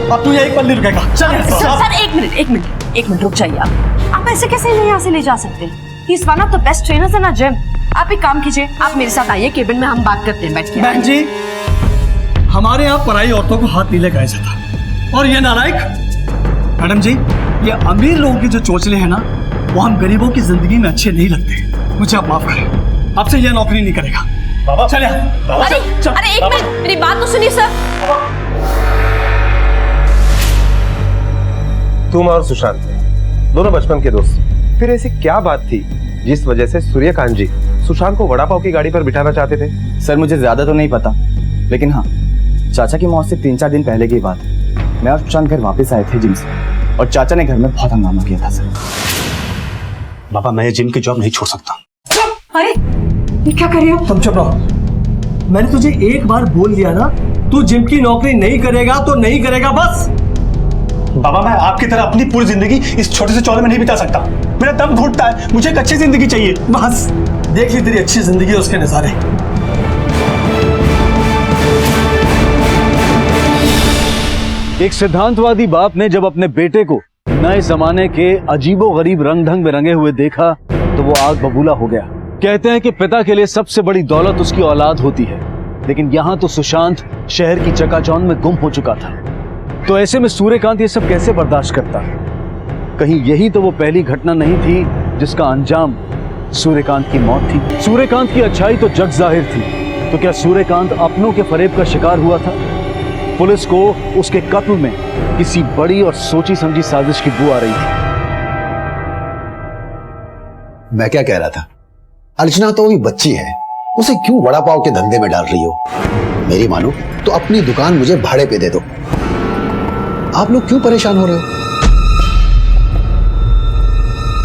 Speaker 22: अब तू यहीं पर नहीं रुकेगा। चल
Speaker 25: सर एक मिनट रुक जाइए आप ऐसे कैसे नहीं यहाँ से ले जा सकते? He is one of the best trainers in a gym. आप एक काम कीजिए, आप मेरे साथ आइए केबिन में, हम बात करते हैं बैठ के।
Speaker 22: बहन जी, हमारे यहाँ पराई औरतों को हाथ नहीं लगाया जाता। और ये नालायक मैडम जी, ये अमीर लोगों की जो चोचले हैं ना, वो हम गरीबों की जिंदगी में अच्छे नहीं लगते। मुझे आप माफ करें, आपसे यह नौकरी नहीं करेगा। बाबा चले।
Speaker 25: अरे एक मिनट, मेरी बात तो सुनिए सर।
Speaker 9: तुम और सुशांत दोनों बचपन के दोस्त, फिर ऐसी क्या बात थी जिस वजह से सूर्यकांत जी सुशांत को वड़ा पाव की गाड़ी पर बिठाना चाहते थे?
Speaker 18: सर मुझे ज्यादा तो नहीं पता, लेकिन हाँ, चाचा की मौत से 3-4 दिन पहले की बात है। मैं और सुशांत घर वापस आए थे जिम से, और चाचा ने घर में बहुत हंगामा किया था सर।
Speaker 15: बाबा मैं जिम की जॉब नहीं छोड़ सकता।
Speaker 25: अरे ये क्या कर रहे हो?
Speaker 22: तुम चुप रहो। मैंने तुझे एक बार बोल दिया ना, तू जिम की नौकरी नहीं करेगा तो नहीं करेगा, बस।
Speaker 15: बाबा मैं आपकी तरह अपनी पूरी जिंदगी इस छोटे से चौले में नहीं बिता सकता। मेरा दम घुटता है, मुझे एक अच्छी जिंदगी चाहिए।
Speaker 22: बस देख ली तेरी अच्छी जिंदगी, उसके नजारे।
Speaker 1: एक सिद्धांतवादी बाप ने जब अपने बेटे को नए जमाने के अजीबोगरीब रंग ढंग में रंगे हुए देखा तो वो आग बबूला हो गया। कहते हैं कि पिता के लिए सबसे बड़ी दौलत उसकी औलाद होती है, लेकिन यहाँ तो सुशांत शहर की चकाचौंध में गुम हो चुका था। तो ऐसे में सूर्यकांत ये सब कैसे बर्दाश्त करता? कहीं यही तो वो पहली घटना नहीं थी जिसका अंजाम सूर्यकांत की मौत थी? सूर्यकांत की अच्छाई तो जग जाहिर थी, तो क्या सूर्यकांत अपनों के फरेब का शिकार हुआ था? पुलिस को उसके कत्ल में किसी बड़ी और सोची समझी साजिश की बू आ रही थी।
Speaker 8: मैं क्या कह रहा था, अर्चना तो अभी बच्ची है, उसे क्यों वड़ा पाव के धंधे में डाल रही हो? मेरी मानो तो अपनी दुकान मुझे भाड़े पे दे दो। आप लोग क्यों परेशान हो रहे हो?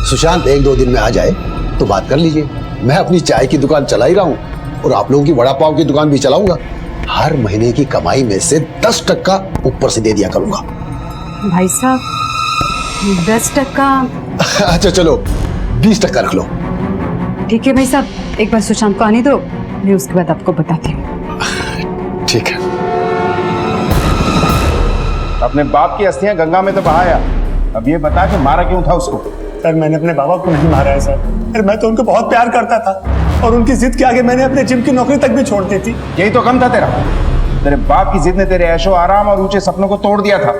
Speaker 8: सुशांत 1-2 दिन में आ जाए तो बात कर लीजिए। मैं अपनी चाय की दुकान चला ही रहा हूं और आप लोगों की वड़ा पाव की दुकान भी चलाऊंगा। हर महीने की कमाई में से 10% ऊपर से दे दिया करूंगा।
Speaker 25: भाई साहब 10%?
Speaker 8: अच्छा चलो 20% रख लो।
Speaker 25: ठीक है भाई साहब, एक बार सुशांत को आने दो, मैं उसके बाद आपको बताती हूँ।
Speaker 8: ठीक है।
Speaker 4: अपने बाप की अस्थियां गंगा में तो बहाया, अब ये बता कि मारा क्यों था उसको?
Speaker 15: सर मैंने अपने बाबा को नहीं मारा है सर। अरे मैं तो उनको बहुत प्यार करता था और उनकी जिद के आगे मैंने अपने जिम की नौकरी तक भी छोड़ दी थी।
Speaker 4: यही तो कम था तेरा। तेरे बाप की जिद ने तेरे ऐशो आराम और ऊंचे सपनों को तोड़ दिया था,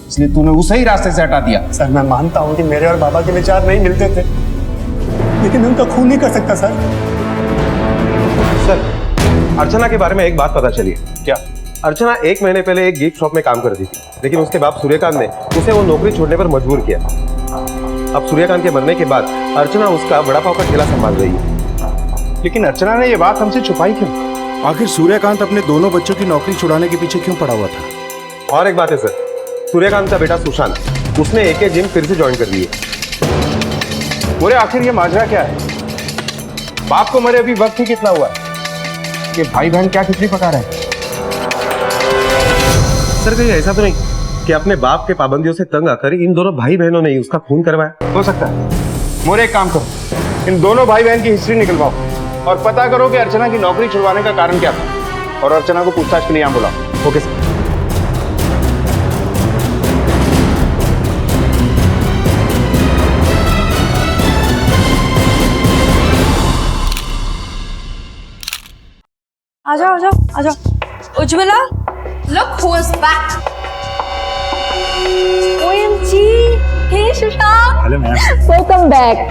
Speaker 4: इसलिए तूने उसे ही रास्ते से हटा दिया।
Speaker 15: सर मैं मानता हूँ कि मेरे और बाबा के विचार नहीं मिलते थे, लेकिन मैं उनका खून नहीं कर सकता सर।
Speaker 9: सर अर्चना के बारे में एक बात पता चली है। क्या? अर्चना 1 महीने पहले एक गिफ्ट शॉप में काम करती थी, लेकिन उसके बाप सूर्यकांत ने उसे वो नौकरी छोड़ने पर मजबूर किया। अब सूर्यकांत के मरने के बाद अर्चना उसका वड़ा पाव का ठेला संभाल रही है।
Speaker 4: लेकिन अर्चना ने ये बात हमसे छुपाई क्यों? आखिर सूर्यकांत अपने दोनों बच्चों की नौकरी छुड़ाने के पीछे क्यों पड़ा हुआ था?
Speaker 9: और एक बात है सर, सूर्यकांत का बेटा सुशांत, उसने एके जिम फिर से ज्वाइन कर ली है।
Speaker 4: बोले आखिर ये माजरा क्या है? बाप को मरे अभी वक्त ही कितना हुआ है? ये भाई बहन क्या खिचड़ी पका रहे हैं?
Speaker 9: सर कहीं ऐसा तो नहीं कि अपने बाप के पाबंदियों से तंग आकर इन दोनों भाई बहनों ने उसका खून करवाया?
Speaker 4: हो सकता है। मोरे एक काम करो, इन दोनों भाई बहन की हिस्ट्री निकलवाओ और पता करो कि अर्चना की नौकरी छुड़वाने का कारण क्या था, और अर्चना को पूछताछ के लिए यहाँ बुलाओ।
Speaker 9: Okay sir.
Speaker 25: आ जाओ आ जाओ आ जाओ। Ujjwala, look who is back. OMG, hey Sushant.
Speaker 15: Hello ma'am.
Speaker 25: Welcome back.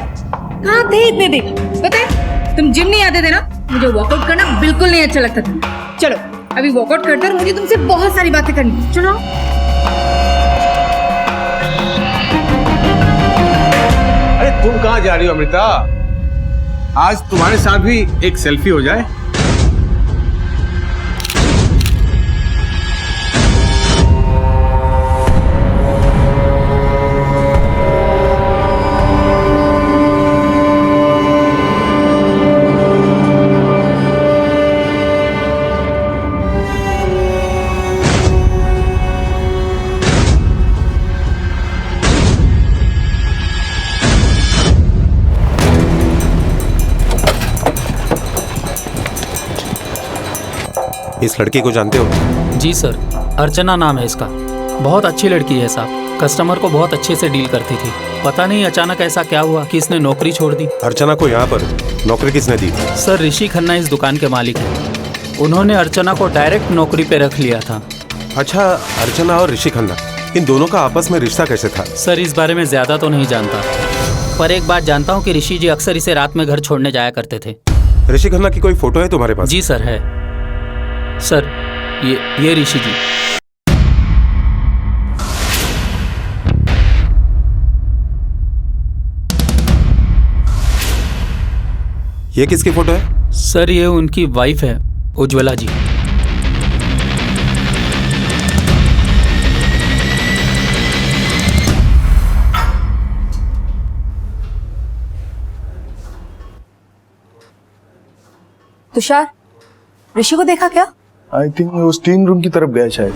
Speaker 25: कहाँ थे इतने दिन? पता है तुम जिम नहीं आते थे ना, मुझे वर्कआउट करना बिल्कुल नहीं अच्छा लगता था। चलो अभी वर्कआउट करते और मुझे तुमसे बहुत सारी बातें करनी। चलो।
Speaker 23: अरे तुम कहाँ जा रही हो अमृता? आज तुम्हारे साथ भी एक सेल्फी हो जाए।
Speaker 9: इस लड़के को जानते हो?
Speaker 24: जी सर, अर्चना नाम है इसका। बहुत अच्छी लड़की है साहब, कस्टमर को बहुत अच्छे से डील करती थी। पता नहीं अचानक ऐसा क्या हुआ कि इसने नौकरी छोड़ दी।
Speaker 9: अर्चना को यहाँ पर नौकरी किसने दी?
Speaker 24: सर ऋषि खन्ना इस दुकान के मालिक हैं। उन्होंने अर्चना को डायरेक्ट नौकरी पे रख लिया था।
Speaker 9: अच्छा, अर्चना और ऋषि खन्ना, इन दोनों का आपस में रिश्ता कैसे था?
Speaker 24: सर इस बारे में ज्यादा तो नहीं जानता, पर एक बात जानता हूँ कि ऋषि जी अक्सर इसे रात में घर छोड़ने जाया करते थे।
Speaker 9: ऋषि खन्ना की कोई फोटो है तुम्हारे पास?
Speaker 24: जी सर है। सर ये ऋषि जी।
Speaker 9: ये किसकी फोटो है?
Speaker 24: सर ये उनकी वाइफ है, उज्ज्वला जी।
Speaker 17: तुषार, ऋषि को देखा क्या?
Speaker 1: आई थिंक वो स्टीम रूम की तरफ गया शायद।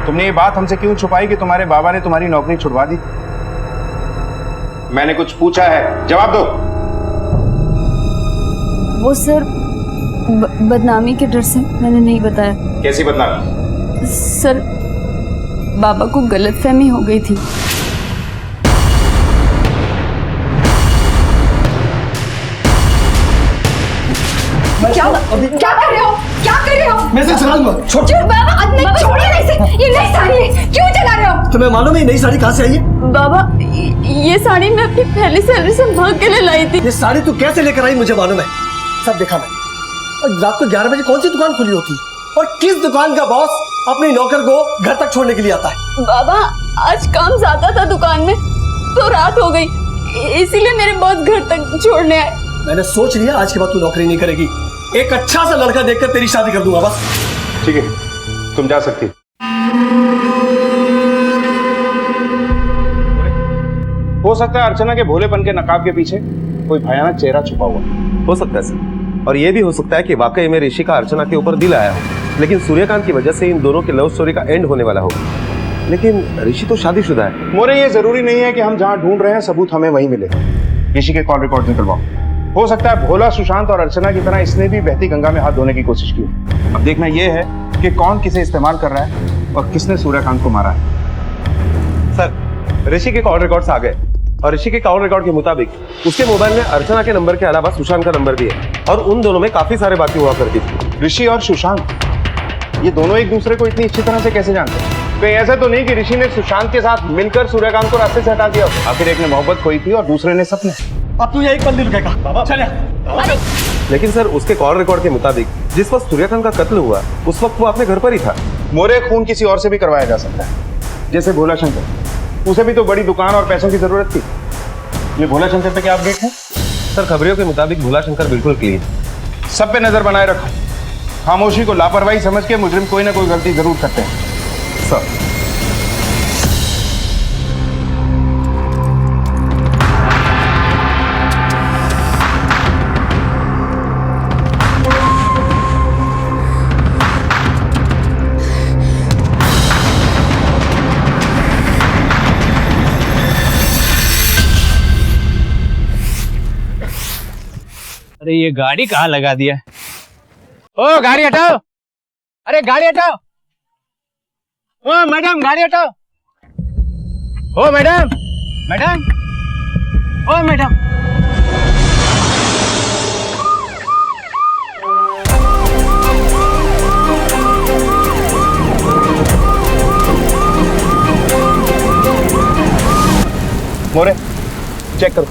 Speaker 4: तुमने ये बात हमसे क्यों छुपाई कि तुम्हारे बाबा ने तुम्हारी नौकरी छुड़वा दी? मैंने कुछ पूछा है, जवाब दो।
Speaker 3: वो सर बदनामी के डर से मैंने नहीं बताया।
Speaker 4: कैसी बदनामी?
Speaker 3: सर बाबा को गलतफहमी हो गई थी।
Speaker 25: क्या कर रहे हो? क्या कर रहे हो?
Speaker 22: मैं से चला लूंगा। छोड़
Speaker 25: बाबा, नहीं छोड़िए नहीं से। ये नई साड़ी है, क्यों चला रहे हो?
Speaker 22: तुम्हें मालूम है ये नई साड़ी कहाँ से आई है?
Speaker 3: बाबा ये साड़ी मैं अपनी पहली सैलरी से मांग के लिए लाई थी।
Speaker 22: ये साड़ी तू कैसे लेकर आई मुझे मालूम है, सब देखा मैंने। और रात को 11 बजे कौन सी दुकान खुली होती और किस दुकान का बॉस अपने नौकर को घर तक छोड़ने के लिए आता है?
Speaker 3: बाबा आज काम ज्यादा था दुकान में तो रात हो गई, इसीलिए मेरे बॉस घर तक छोड़ने आए।
Speaker 22: मैंने सोच लिया आज के बाद तू नौकरी नहीं करेगी। एक अच्छा सा लड़का देखकर तेरी शादी कर दूंगा बस।
Speaker 4: ठीक है, तुम जा सकती। हो सकता है अर्चना के भोलेपन के नकाब के पीछे कोई भयानक चेहरा छुपा हुआ।
Speaker 9: हो सकता है सर, और ये भी हो सकता है कि वाकई में ऋषि का अर्चना के ऊपर दिल आया हो, लेकिन सूर्यकांत की वजह से इन दोनों की लव स्टोरी का एंड होने वाला हो। लेकिन ऋषि तो शादीशुदा है।
Speaker 4: मोरे, ये जरूरी नहीं है कि हम जहां ढूंढ रहे हैं सबूत हमें वहीं मिले। ऋषि के कॉल रिकॉर्ड निकलवाओ। हो सकता है भोला सुशांत और अर्चना की तरह इसने भी बहती गंगा में हाथ धोने की कोशिश की। अब देखना यह है कि कौन किसे इस्तेमाल कर रहा है और किसने सूर्यकांत को मारा है।
Speaker 9: सर, ऋषि के कॉल रिकॉर्ड्स आ गए और ऋषि के कॉल रिकॉर्ड के मुताबिक उसके मोबाइल में अर्चना के नंबर के अलावा सुशांत का नंबर भी है और उन दोनों में काफी सारे बातें हुआ करती थी।
Speaker 4: ऋषि और सुशांत, ये दोनों एक दूसरे को इतनी अच्छी तरह से कैसे जानते हैं? कहीं ऐसा तो नहीं कि ऋषि ने सुशांत के साथ मिलकर सूर्यकांत को रास्ते से हटा दिया? आखिर एक ने मोहब्बत खोई थी और दूसरे ने सपने।
Speaker 22: अब तू यही पल नहीं रुकेगा बाबा, चल।
Speaker 9: लेकिन सर, उसके कॉल रिकॉर्ड के मुताबिक जिस वक्त सूर्यकांत का कत्ल हुआ उस वक्त वो अपने घर पर ही था।
Speaker 4: मोरे, खून किसी और से भी करवाया जा सकता है, जैसे भोला शंकर। उसे भी तो बड़ी दुकान और पैसों की जरूरत थी। ये भोला शंकर पे क्या अपडेट है?
Speaker 9: सर, खबरों के मुताबिक भोला शंकर बिल्कुल क्लीन।
Speaker 4: सब पे नजर बनाए रखो। खामोशी को लापरवाही समझ के मुजरिम कोई ना कोई गलती जरूर करते हैं। सर,
Speaker 6: अरे ये गाड़ी कहाँ लगा दिया? ओ गाड़ी हटाओ! अरे गाड़ी हटाओ! ओ मैडम गाड़ी हटाओ! ओ मैडम! मैडम! ओ मैडम!
Speaker 4: मोरे, चेक करो।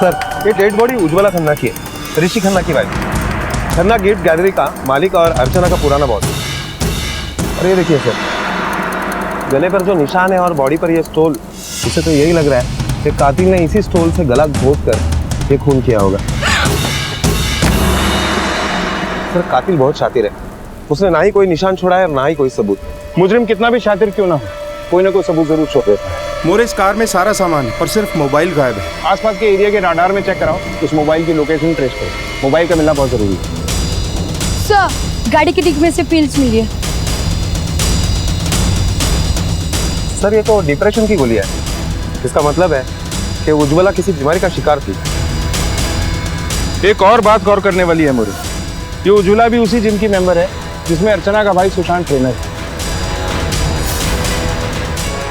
Speaker 9: सर, ये डेड बॉडी उज्ज्वला खन्ना की है, ऋषि खन्ना की वाइफ। खन्ना गिफ्ट गैलरी का मालिक और अर्चना का पुराना बॉस। और ये देखिए सर, गले पर जो निशान है और बॉडी पर ये स्टोल, उसे तो यही लग रहा है कि कातिल ने इसी स्टोल से गला घोट कर ये खून किया होगा। सर, कातिल बहुत शातिर है, उसने ना ही कोई निशान छोड़ा है और ना ही कोई सबूत।
Speaker 4: मुजरिम कितना भी शातिर क्यों ना हो, कोई ना कोई सबूत जरूर छोड़ देता है। मोरे इस कार में सारा सामान है, पर सिर्फ मोबाइल गायब है। आसपास के एरिया के राडार में चेक कराओ, उस मोबाइल की लोकेशन ट्रेस करो। मोबाइल का मिलना बहुत जरूरी है।
Speaker 3: सर, गाड़ी की डिग में से पिल्स मिली है।
Speaker 9: सर, ये तो डिप्रेशन की गोली है। इसका मतलब है कि उज्ज्वला किसी बीमारी का शिकार थी।
Speaker 4: एक और बात गौर करने वाली है मोरे, ये उज्ज्वला भी उसी जिम की मेंबर है जिसमें अर्चना का भाई सुशांत ट्रेनर है।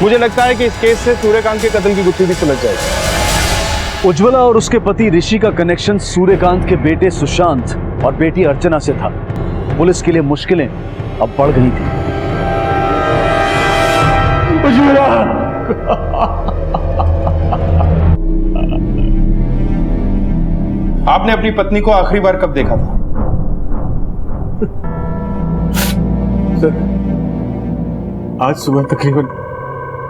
Speaker 4: मुझे लगता है कि इस केस से सूर्यकांत के कत्ल की गुत्थी भी सुलझ जाएगी।
Speaker 1: उज्ज्वला और उसके पति ऋषि का कनेक्शन सूर्यकांत के बेटे सुशांत और बेटी अर्चना से था। पुलिस के लिए मुश्किलें अब बढ़ गई थी।
Speaker 15: उज्ज्वला! आपने अपनी पत्नी को आखिरी बार कब देखा था?
Speaker 22: सर, आज सुबह तकरीबन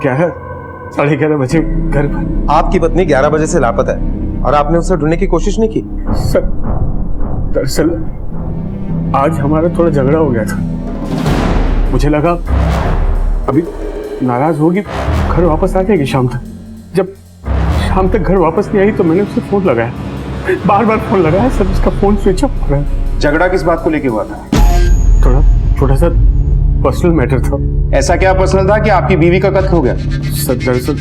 Speaker 22: 11-11:30 बजे घर पर।
Speaker 9: आपकी पत्नी 11 बजे से लापता है और आपने उसे ढूंढने की कोशिश नहीं की?
Speaker 22: सर, दरअसल आज हमारा थोड़ा झगड़ा हो गया था। मुझे लगा अभी नाराज होगी, घर वापस आ जाएगी शाम तक। जब शाम तक घर वापस नहीं आई तो मैंने उसे फोन लगाया, बार बार फोन लगाया सर, उसका फोन स्विच ऑफ हो रहा है।
Speaker 4: झगड़ा किस बात को लेके हुआ था?
Speaker 22: थोड़ा सा पर्सनल मैटर था।
Speaker 4: ऐसा क्या पर्सनल था कि आपकी बीवी का कत्ल हो गया?
Speaker 22: सर, दरअसल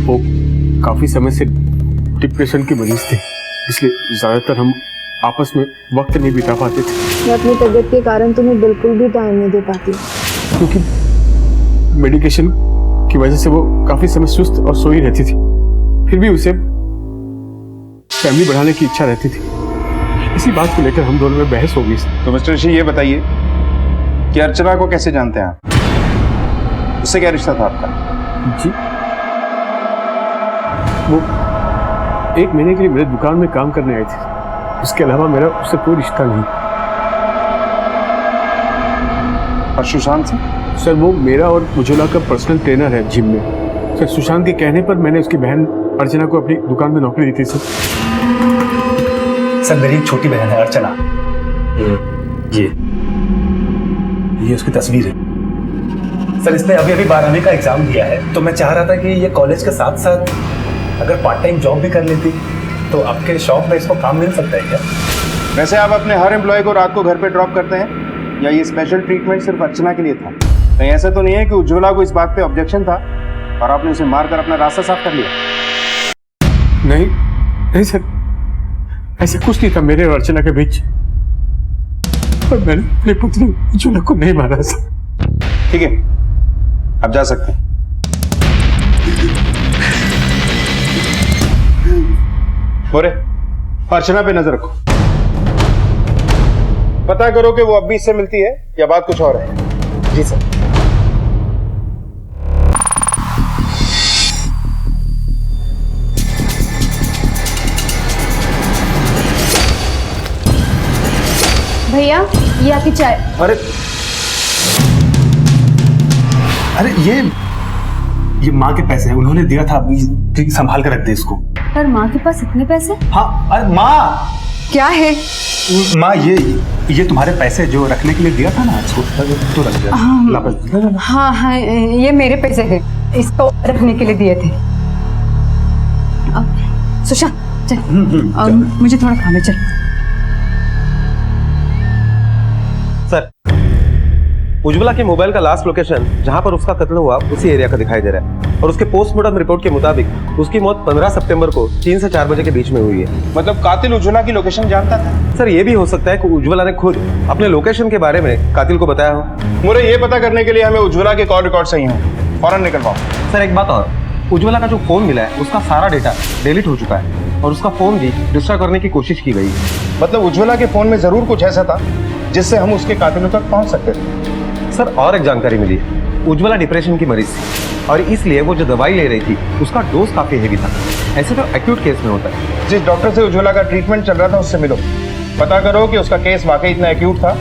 Speaker 22: वो काफी समय से डिप्रेशन की मरीज थे, इसलिए ज्यादातर हम आपस में वक्त नहीं बिता पाते थे।
Speaker 10: मैं अपनी तबीयत के कारण तुम्हें बिल्कुल भी टाइम नहीं दे पाती,
Speaker 22: क्योंकि मेडिकेशन की वजह से वो काफी समय सुस्त और सोई रहती थी। फिर भी उसे फैमिली बढ़ाने की इच्छा रहती थी। इसी बात को लेकर हम दोनों में बहस हो गई।
Speaker 4: तो मिस्टर ऋषि, ये बताइए कि अर्चना को कैसे जानते हैं आप? उससे क्या रिश्ता था आपका?
Speaker 22: जी, वो 1 महीने के लिए मेरे दुकान में काम करने आई थी। उसके अलावा मेरा उससे कोई रिश्ता नहीं।
Speaker 4: और सुशांत से?
Speaker 22: सर, वो मेरा और उज्ज्वला का पर्सनल ट्रेनर है जिम में। सर, सुशांत के कहने पर मैंने उसकी बहन अर्चना को अपनी दुकान में नौकरी दी थी।
Speaker 18: सर, मेरी एक छोटी बहन है अर्चना। ये उसकी तस्वीर है। सर, इसने अभी 12वीं का एग्जाम दिया है, तो मैं चाह रहा था कि ये कॉलेज के साथ साथ अगर पार्ट टाइम जॉब भी कर लेती तो आपके शॉप में इसको काम मिल सकता है क्या?
Speaker 4: वैसे आप अपने हर एम्प्लॉय को रात को घर पे ड्रॉप करते हैं, या ये स्पेशल ट्रीटमेंट सिर्फ अर्चना के लिए था? कहीं ऐसा तो नहीं है कि उज्ज्वला को इस बात पे ऑब्जेक्शन था और आपने उसे मारकर अपना रास्ता साफ कर लिया?
Speaker 22: नहीं सर, ऐसा कुछ नहीं था मेरे और अर्चना के बीच। और मैंने अपनी पत्नी उज्ज्वला को नहीं मारा सर।
Speaker 4: ठीक है, आप जा सकते हैं। बोरे, अर्चना पे नजर रखो, पता करो कि वो अब भी इससे मिलती है या बात कुछ और है।
Speaker 18: जी सर।
Speaker 3: भैया, ये आपकी चाय।
Speaker 18: अरे ये माँ के पैसे हैं, उन्होंने दिया था, संभाल कर रख दे इसको।
Speaker 3: पर माँ के पास इतने पैसे?
Speaker 18: हाँ, अरे माँ,
Speaker 10: क्या है?
Speaker 18: माँ, ये तुम्हारे पैसे जो रखने के लिए दिया था ना, इसको तो रख दिया।
Speaker 10: हाँ, ये मेरे पैसे हैं, इसको रखने के लिए दिए थे। सुशांत, चल, मुझे थोड़ा काम है, चल।
Speaker 9: सर, उज्ज्वला के मोबाइल का लास्ट लोकेशन जहां पर उसका कत्ल हुआ उसी एरिया का दिखाई दे रहा है, और उसके पोस्टमार्टम रिपोर्ट के मुताबिक उसकी मौत 15 सितंबर को 3 से 4 बजे के बीच में हुई है।
Speaker 4: मतलब कातिल उज्ज्वला की लोकेशन जानता था?
Speaker 9: सर, ये भी हो सकता है कि उज्ज्वला ने खुद अपने लोकेशन के बारे में कातिल को बताया हो।
Speaker 4: मुझे ये पता करने के लिए हमें उज्ज्वला के कॉल रिकॉर्ड सही हो, फौरन निकलवाओ।
Speaker 9: सर, एक बात और, उज्ज्वला का जो फोन मिला है उसका सारा डेटा डिलीट हो चुका है और उसका फोन भी डिस्ट्रॉय करने की कोशिश की गई है।
Speaker 4: मतलब उज्ज्वला के फोन में जरूर कुछ ऐसा था जिससे हम उसके कातिलों तक पहुंच सकते थे।
Speaker 9: सर, और एक जानकारी मिली है, उज्ज्वला डिप्रेशन की मरीज थी और इसलिए वो जो दवाई ले रही थी उसका डोज काफी हेवी था। ऐसे तो एक्यूट केस में होता है।
Speaker 4: जिस डॉक्टर से उज्ज्वला का ट्रीटमेंट चल रहा था उससे मिलो, पता करो कि उसका केस वाकई इतना एक्यूट था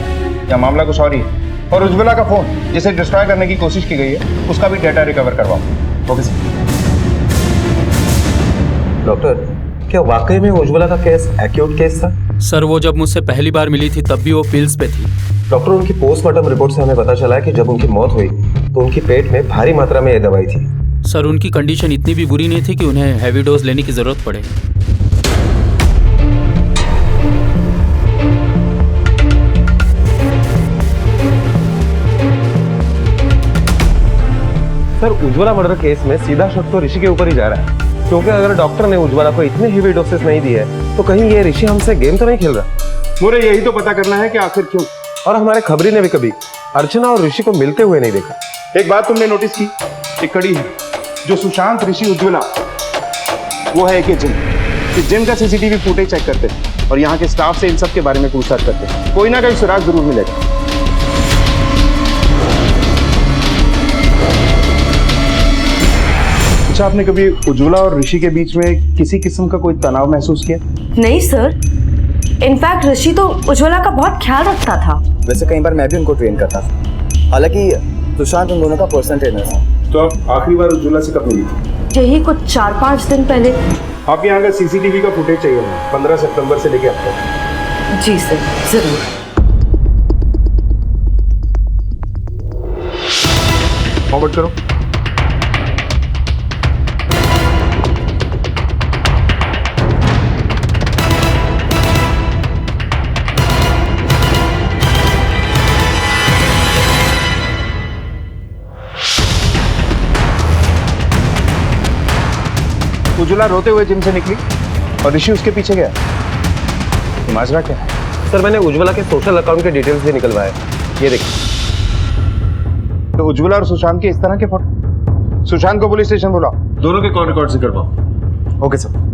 Speaker 4: या मामला कुछ और ही है। और उज्ज्वला का फोन जिसे डिस्ट्रॉय करने की कोशिश की गई है उसका भी डेटा रिकवर करवाओ।
Speaker 9: Okay sir. डॉक्टर, क्या वाकई में उज्ज्वला का केस एक्यूट केस था?
Speaker 24: सर वो जब मुझसे पहली बार मिली थी तब भी वो पिल्स पे थी।
Speaker 9: डॉक्टर, उनकी पोस्टमार्टम रिपोर्ट से हमें पता चला है कि जब उनकी मौत हुई तो उनकी पेट में भारी मात्रा में ये दवाई थी।
Speaker 24: सर उनकी कंडीशन इतनी भी बुरी नहीं थी कि उन्हें हैवी डोज लेने की जरूरत पड़े।
Speaker 9: सर, उज्ज्वला मर्डर केस में सीधा शक तो ऋषि के ऊपर ही जा रहा है, क्योंकि अगर डॉक्टर ने उज्ज्वला को इतने हेवी डोसेस नहीं दिए तो कहीं ये ऋषि हमसे गेम तो नहीं खेल रहा।
Speaker 4: मुझे यही तो पता करना है कि आखिर क्यों।
Speaker 9: और हमारे खबरी ने भी कभी अर्चना और ऋषि को मिलते हुए नहीं देखा।
Speaker 4: एक बात तुमने नोटिस की, एक कड़ी है जो सुशांत, ऋषि, उज्ज्वला, वो है एक जिम। इस जिम का सीसीटीवी फुटेज चेक करते हैं और यहाँ के स्टाफ से इन सब के बारे में पूछताछ करते हैं। कोई ना कोई सुराग जरूर मिलेगा। अच्छा, आपने कभी उज्ज्वला और ऋषि के बीच में किसी किस्म का कोई तनाव महसूस किया?
Speaker 5: नहीं सर, इनफैक्ट ऋषि तो उज्ज्वला का बहुत ख्याल रखता था।
Speaker 12: वैसे कई बार मैं भी उनको ट्रेन करता था, हालांकि सुशांत उन दोनों का पर्सनल ट्रेनर था।
Speaker 4: तो आप आखिरी बार उज्ज्वला से कब मिली थी?
Speaker 5: यही कुछ 4-5 दिन पहले।
Speaker 4: आप यहाँ का सीसीटीवी का फुटेज चाहिए हमें 15 सितंबर से लेके अब तक।
Speaker 5: जी सर, जरूर।
Speaker 4: फॉरवर्ड करो। उज्ज्वला रोते हुए जिम से निकली और ऋषि उसके पीछे गया। माजरा क्या है?
Speaker 9: सर, मैंने उज्ज्वला के सोशल अकाउंट के डिटेल्स भी निकलवाए, ये देखिए।
Speaker 4: तो उज्ज्वला और सुशांत के इस तरह के फोटो। सुशांत को पुलिस स्टेशन बुलाओ, दोनों के कॉल रिकॉर्ड से करवाओ। Okay sir.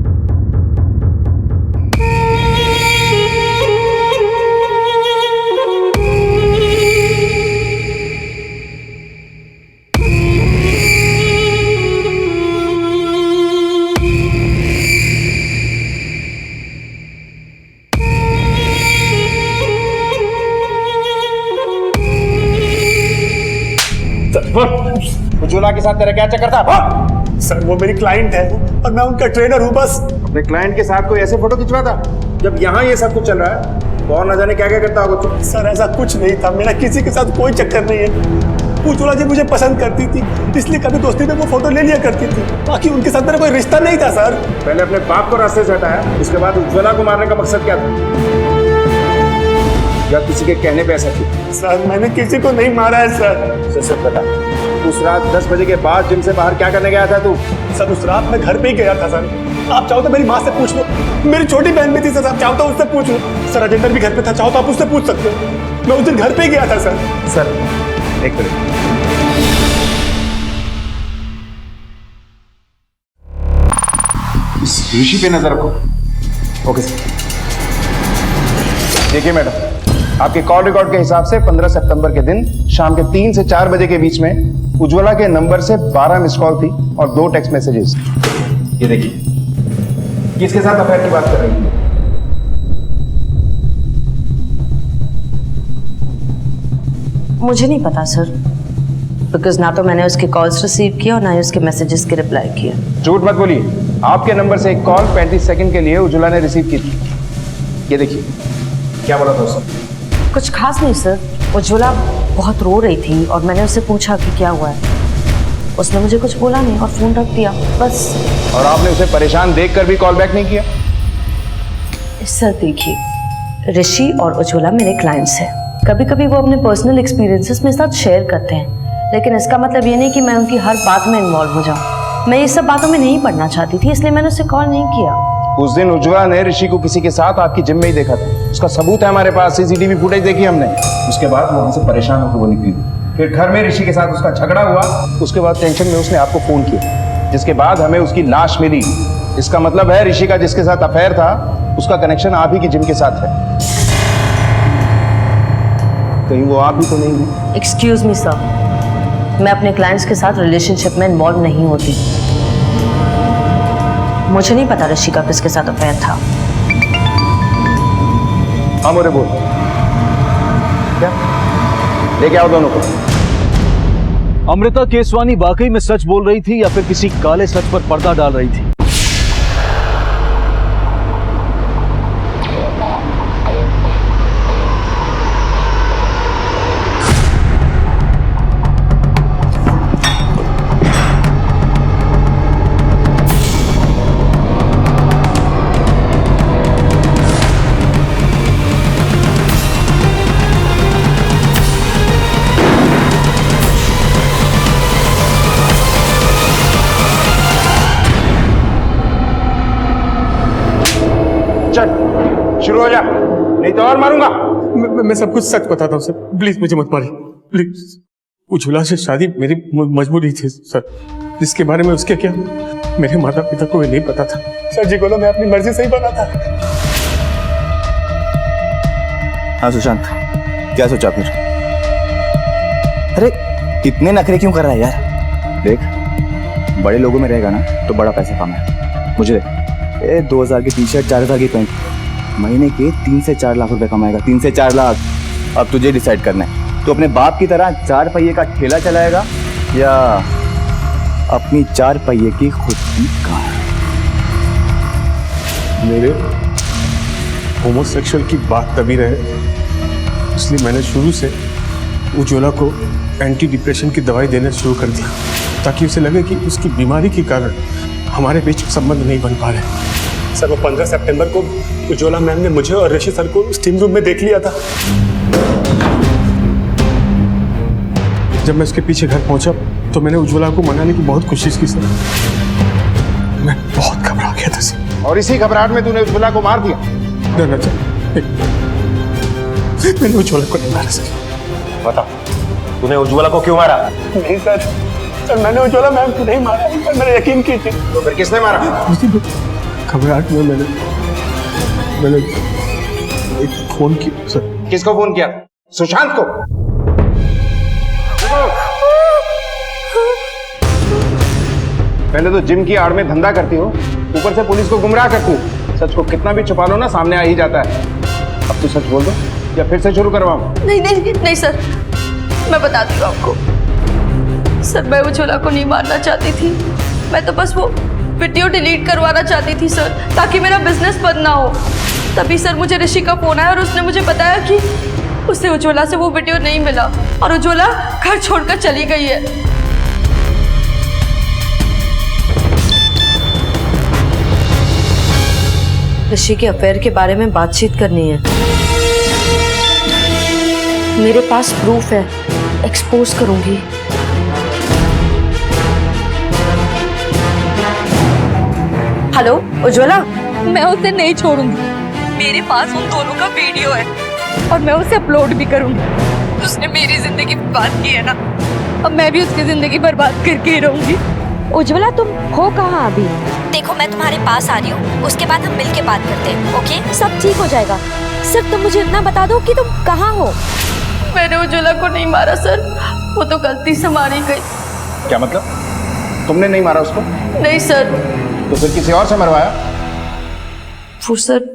Speaker 4: उज्ज्वला के साथ तेरा क्या चक्कर था?
Speaker 15: सर, वो मेरी क्लाइंट है और मैं उनका ट्रेनर हूँ बस।
Speaker 4: अपने क्लाइंट के साथ कोई ऐसे फोटो खिंचवाता जब यहाँ ये सब कुछ चल रहा है? और न जाने क्या क्या करता होगा।
Speaker 15: सर, ऐसा कुछ नहीं था, मेरा किसी के साथ कोई चक्कर नहीं है। उज्ज्वला जी मुझे पसंद करती थी, इसलिए कभी दोस्ती में वो फोटो ले लिया करती थी, बाकी उनके साथ मेरा कोई रिश्ता नहीं था। सर,
Speaker 4: पहले अपने बाप को रास्ते से हटाया, उसके बाद उज्ज्वला को मारने का मकसद क्या था? या किसी के कहने पे ऐसा किया?
Speaker 15: सर, मैंने किसी को नहीं मारा है सर।
Speaker 4: सच बता, उस रात 10 बजे के बाद जिम से बाहर क्या करने गया था तू?
Speaker 15: सर, उस रात मैं घर पे ही गया था सर। आप चाहो तो मेरी माँ से पूछ लो, मेरी छोटी बहन भी थी सर, आप चाहो तो उससे पूछ लो। सर, राजेंद्र भी घर पे था, चाहो तो आप उससे पूछ सकते हो। मैं उस दिन घर पे ही गया था सर।
Speaker 4: सर, एक मिनट। ऋषि पे नजर रखो। Okay sir. देखिए मैडम, आपके कॉल रिकॉर्ड के हिसाब से 15 सितंबर के दिन शाम के 3 से 4 बजे के बीच में उज्ज्वला के नंबर से 12 मिस कॉल थी और 2 टेक्स्ट मैसेजेस। ये देखिए, किसके साथ अफेयर की बात कर रही है?
Speaker 5: मुझे नहीं पता सर, बिकॉज ना तो मैंने उसके कॉल्स रिसीव किए और ना ही उसके मैसेजेस के रिप्लाई किए।
Speaker 4: झूठ मत बोलिए, आपके नंबर से एक कॉल 35 सेकंड के लिए उज्ज्वला ने रिसीव की थी। ये देखिए, क्या बोला था उसने?
Speaker 5: कुछ खास नहीं सर, उज्ज्वला बहुत रो रही थी और मैंने उससे पूछा कि क्या हुआ है। उसने मुझे कुछ बोला नहीं और फोन रख दिया, बस।
Speaker 4: और आपने उसे परेशान देखकर भी कॉल बैक नहीं किया?
Speaker 5: सर देखिए, ऋषि और उज्ज्वला मेरे क्लाइंट्स हैं। कभी कभी वो अपने पर्सनल एक्सपीरियंसेस मेरे साथ शेयर करते हैं, लेकिन इसका मतलब ये नहीं कि मैं उनकी हर बात में इन्वॉल्व हो जाऊँ। मैं ये सब बातों में नहीं पड़ना चाहती थी, इसलिए मैंने उसे कॉल नहीं किया।
Speaker 4: उस दिन उज्ज्वला ने ऋषि को किसी के साथ आपकी जिम में ही देखा था, उसका सबूत है हमारे पास, सीसीटीवी फुटेज देखी हमने। उसके बाद वहां से परेशान होकर वो निकली, फिर घर में ऋषि के साथ उसका झगड़ा हुआ, उसके बाद टेंशन में उसने आपको फोन किया, जिसके बाद हमें उसकी लाश मिली। इसका मतलब है ऋषि का जिसके साथ अफेयर था उसका कनेक्शन आप ही की जिम के साथ है। कहीं वो आप ही तो नहीं है?
Speaker 5: एक्सक्यूज मी सर, मैं अपने क्लाइंट्स के साथ रिलेशनशिप में इन्वॉल्व नहीं होती। मुझे नहीं पता ऋषि का किसके साथ अफेयर था।
Speaker 2: हाँ मोरे बोल, क्या लेके आओ दोनों को।
Speaker 1: अमृता केसवानी वाकई में सच बोल रही थी या फिर किसी काले सच पर पर्दा डाल रही थी?
Speaker 14: चल शुरू हो जा, नहीं तो और मारूंगा।
Speaker 15: मैं सब कुछ सच बताता हूँ सर, प्लीज मुझे मत मारिए प्लीज। उज्ज्वला से शादी मेरी मजबूरी थी सर, जिसके बारे में उसके क्या मेरे माता पिता को भी नहीं पता था सर जी को, मैं अपनी मर्जी से ही बना था।
Speaker 2: हाँ सुशांत, क्या सोचा फिर? अरे इतने नखरे क्यों कर रहा है यार? देख, बड़े लोगों में रहेगा ना तो बड़ा पैसा कमाए। मुझे देख, 2000 की टी शर्ट, 4000 की पैंट, महीने के 3 से 4 लाख रुपए कमाएगा। 3 से 4 लाख। अब तुझे डिसाइड करना है, तो अपने बाप की तरह 4 पहिए का ठेला चलाएगा या अपनी 4 पहिए की खुद की कार।
Speaker 15: मेरे होमोसेक्सुअल की बात तभी रहे, इसलिए मैंने शुरू से उज्ज्वला को एंटी डिप्रेशन की दवाई देना शुरू कर दिया, ताकि उसे लगे कि उसकी बीमारी के कारण हमारे बीच संबंध नहीं बन पा रहे। सर वो 15 सितंबर को उज्ज्वला मैम ने मुझे और ऋषि सर को स्टीम रूम में देख लिया था। जब मैं उसके पीछे घर पहुंचा तो मैंने उज्ज्वला को मनाने की बहुत कोशिश की सर। मैं बहुत घबरा गया था सर।
Speaker 14: और इसी घबराहट में तूने उज्ज्वला को मार दिया?
Speaker 15: ना सर, मैंने उज्ज्वला को नहीं मारा सर।
Speaker 14: बता, तूने उज्ज्वला को क्यों मारा?
Speaker 15: नहीं सर, सर मैंने उज्ज्वला मैम को नहीं मारा, पर मैंने यकीन की थी।
Speaker 14: तो फिर किसने मारा?
Speaker 15: घबराहट में मैंने एक फोन किया सर।
Speaker 14: किसको फोन किया? सुशांत को? पहले तो जिम की आड़ में धंधा करती हो, ऊपर से पुलिस को गुमराह करती हो। सच को कितना भी छुपा लो ना, सामने आ ही जाता है। अब तू सच बोल दो या फिर से शुरू करवाऊं?
Speaker 5: नहीं नहीं नहीं सर, मैं बताती हूँ आपको। सर मैं उज्ज्वला को नहीं मारना चाहती थी, मैं तो बस वो वीडियो डिलीट करवाना चाहती थी सर, ताकि मेरा बिजनेस बंद ना हो। तभी सर मुझे ऋषि का फोन आया और उसने मुझे बताया कि उसे उज्ज्वला से वो वीडियो नहीं मिला और उज्ज्वला घर छोड़कर चली गई है। ऋषि के अफेयर के बारे में बातचीत करनी है। मेरे पास प्रूफ है, एक्सपोज करूंगी। हेलो उज्ज्वला,
Speaker 3: मैं उसे नहीं छोड़ूंगी।
Speaker 5: मेरे पास उन दोनों का वीडियो है
Speaker 3: और मैं उसे अपलोड भी करूंगी।
Speaker 5: उसने मेरी जिंदगी बर्बाद की है ना,
Speaker 3: अब मैं भी उसकी जिंदगी बर्बाद करके ही रहूंगी।
Speaker 16: उज्ज्वला तुम हो कहाँ अभी? देखो मैं तुम्हारे पास आ रही हूँ, उसके बाद हम मिलके बात करते हैं। ओके, सब ठीक हो जाएगा। सिर्फ तुम मुझे इतना बता दो कि तुम कहाँ हो।
Speaker 5: मैंने उज्ज्वला को नहीं मारा सर, वो तो गलती से मारी गई।
Speaker 14: क्या मतलब? तुमने नहीं मारा उसको?
Speaker 5: नहीं सर।
Speaker 14: तो फिर किसी और से मरवाया?
Speaker 5: वो सर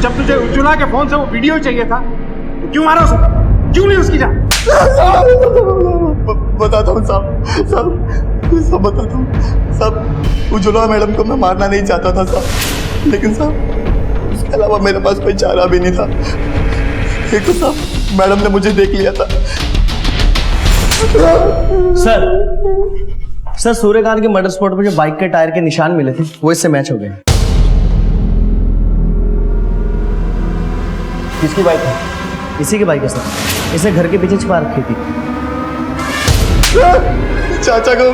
Speaker 14: जब तुझे उज्ज्वला के फोन से वो वीडियो चाहिए था तो क्यों मारा उसे? क्यों नहीं उसकी जान?
Speaker 15: बताता हूँ सब बताता हूँ सब। उज्ज्वला मैडम को मैं मारना नहीं चाहता था साहब, लेकिन साहब उसके अलावा मेरे पास कोई चारा भी नहीं था। एक तो साहब मैडम ने मुझे देख लिया था।
Speaker 12: सर सूर्यकांत के मर्डर स्पॉट पर जो बाइक के टायर के निशान मिले थे वो इससे मैच हो गए। किसकी बाइक है? इसी की बाइक है सर, इसे घर के पीछे छिपा रखी थी।
Speaker 15: चाचा को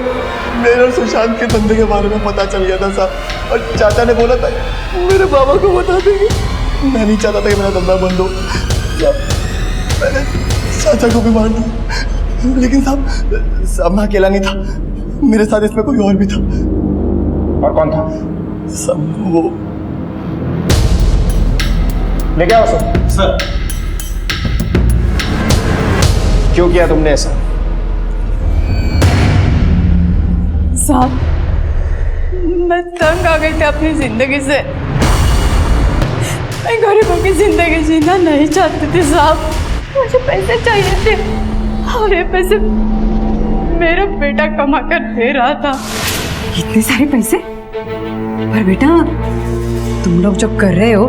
Speaker 15: मेरे और सुशांत के धंधे के बारे में पता चल गया था साहब, और चाचा ने बोला था मेरे बाबा को बता देंगे। मैं नहीं चाहता था कि मेरा धंधा बंद हो। मैंने चाचा को भी मार दिया, लेकिन साहब मैं अकेला नहीं था, मेरे साथ इसमें कोई और भी था।
Speaker 14: और कौन था?
Speaker 15: सब वो
Speaker 14: लेके आओ सर। क्यों किया तुमने ऐसा?
Speaker 10: साहब मैं तंग आ गई थी अपनी जिंदगी से। मैं गरीबों की जिंदगी जीना नहीं चाहती थी साहब। मुझे पैसे चाहिए थे और ये पैसे मेरा बेटा कमा कर दे रहा था।
Speaker 25: इतने सारे पैसे? पर बेटा तुम लोग जो कर रहे हो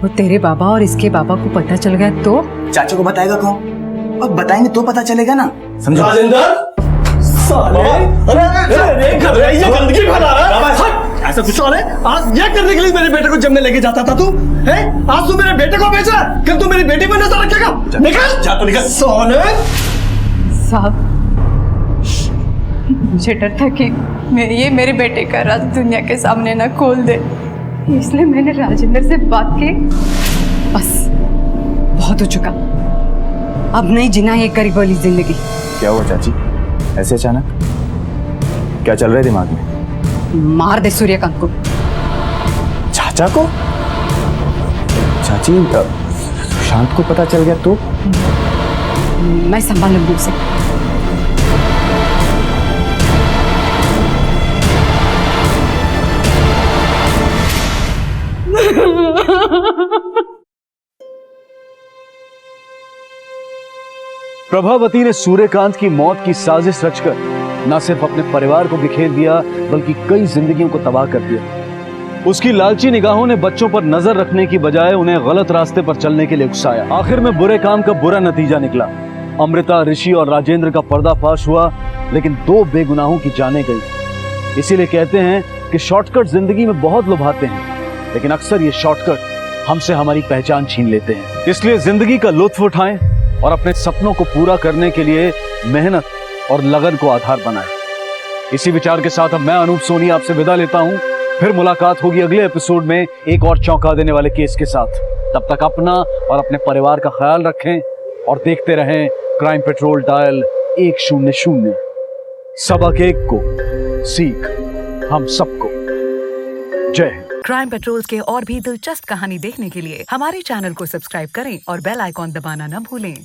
Speaker 25: वो तेरे बाबा और इसके बाबा को पता चल गया तो?
Speaker 2: चाचा को बताएगा कौन? और बताएंगे तो पता चलेगा ना, समझो?
Speaker 15: साले, अरे ये गंदगी फैला रहा है। ऐसा कुछ साले, आज ये करने के लिए मेरे बेटे को जिम में लेके जाता था तू, हैं? आज तू मेरे बेटे को बेचा, कल तू मेरी बेटी पर नजर रखेगा। निकल, जा तो निकल। साले
Speaker 10: साहब मुझे डर था कि ये मेरे बेटे का राज दुनिया के सामने ना खोल दे, इसलिए मैंने राजेंद्र से बात की।
Speaker 25: बस बहुत हो चुका, अब नहीं जीना ये गरीब वाली जिंदगी।
Speaker 2: क्या हुआ चाची, ऐसे अचानक? क्या चल रहा है दिमाग में?
Speaker 25: मार दे सूर्यकांत को।
Speaker 2: चाचा को? चाची सुशांत को पता चल गया तो?
Speaker 25: मैं संभाल लूंगी उसे।
Speaker 1: प्रभावती ने सूर्यकांत की मौत की साजिश रचकर न सिर्फ अपने परिवार को बिखेर दिया बल्कि कई जिंदगियों को तबाह कर दिया। उसकी लालची निगाहों ने बच्चों पर नजर रखने की बजाय उन्हें गलत रास्ते पर चलने के लिए उकसाया। आखिर में बुरे काम का बुरा नतीजा निकला। अमृता, ऋषि और राजेंद्र का पर्दाफाश हुआ, लेकिन दो बेगुनाहों की जानें गई। इसीलिए कहते हैं कि शॉर्टकट जिंदगी में बहुत लुभाते हैं, लेकिन अक्सर ये शॉर्टकट हमसे हमारी पहचान छीन लेते हैं। इसलिए जिंदगी का लुत्फ उठाएं और अपने सपनों को पूरा करने के लिए मेहनत और लगन को आधार बनाएं। इसी विचार के साथ अब मैं अनूप सोनी आपसे विदा लेता हूं। फिर मुलाकात होगी अगले एपिसोड में एक और चौंका देने वाले केस के साथ। तब तक अपना और अपने परिवार का ख्याल रखें और देखते रहें क्राइम पेट्रोल डायल 100। सबक एक को सीख हम सबको। जय हिंद।
Speaker 7: क्राइम पेट्रोल्स के और भी दिलचस्प कहानी देखने के लिए हमारे चैनल को सब्सक्राइब करें और बेल आइकॉन दबाना न भूलें।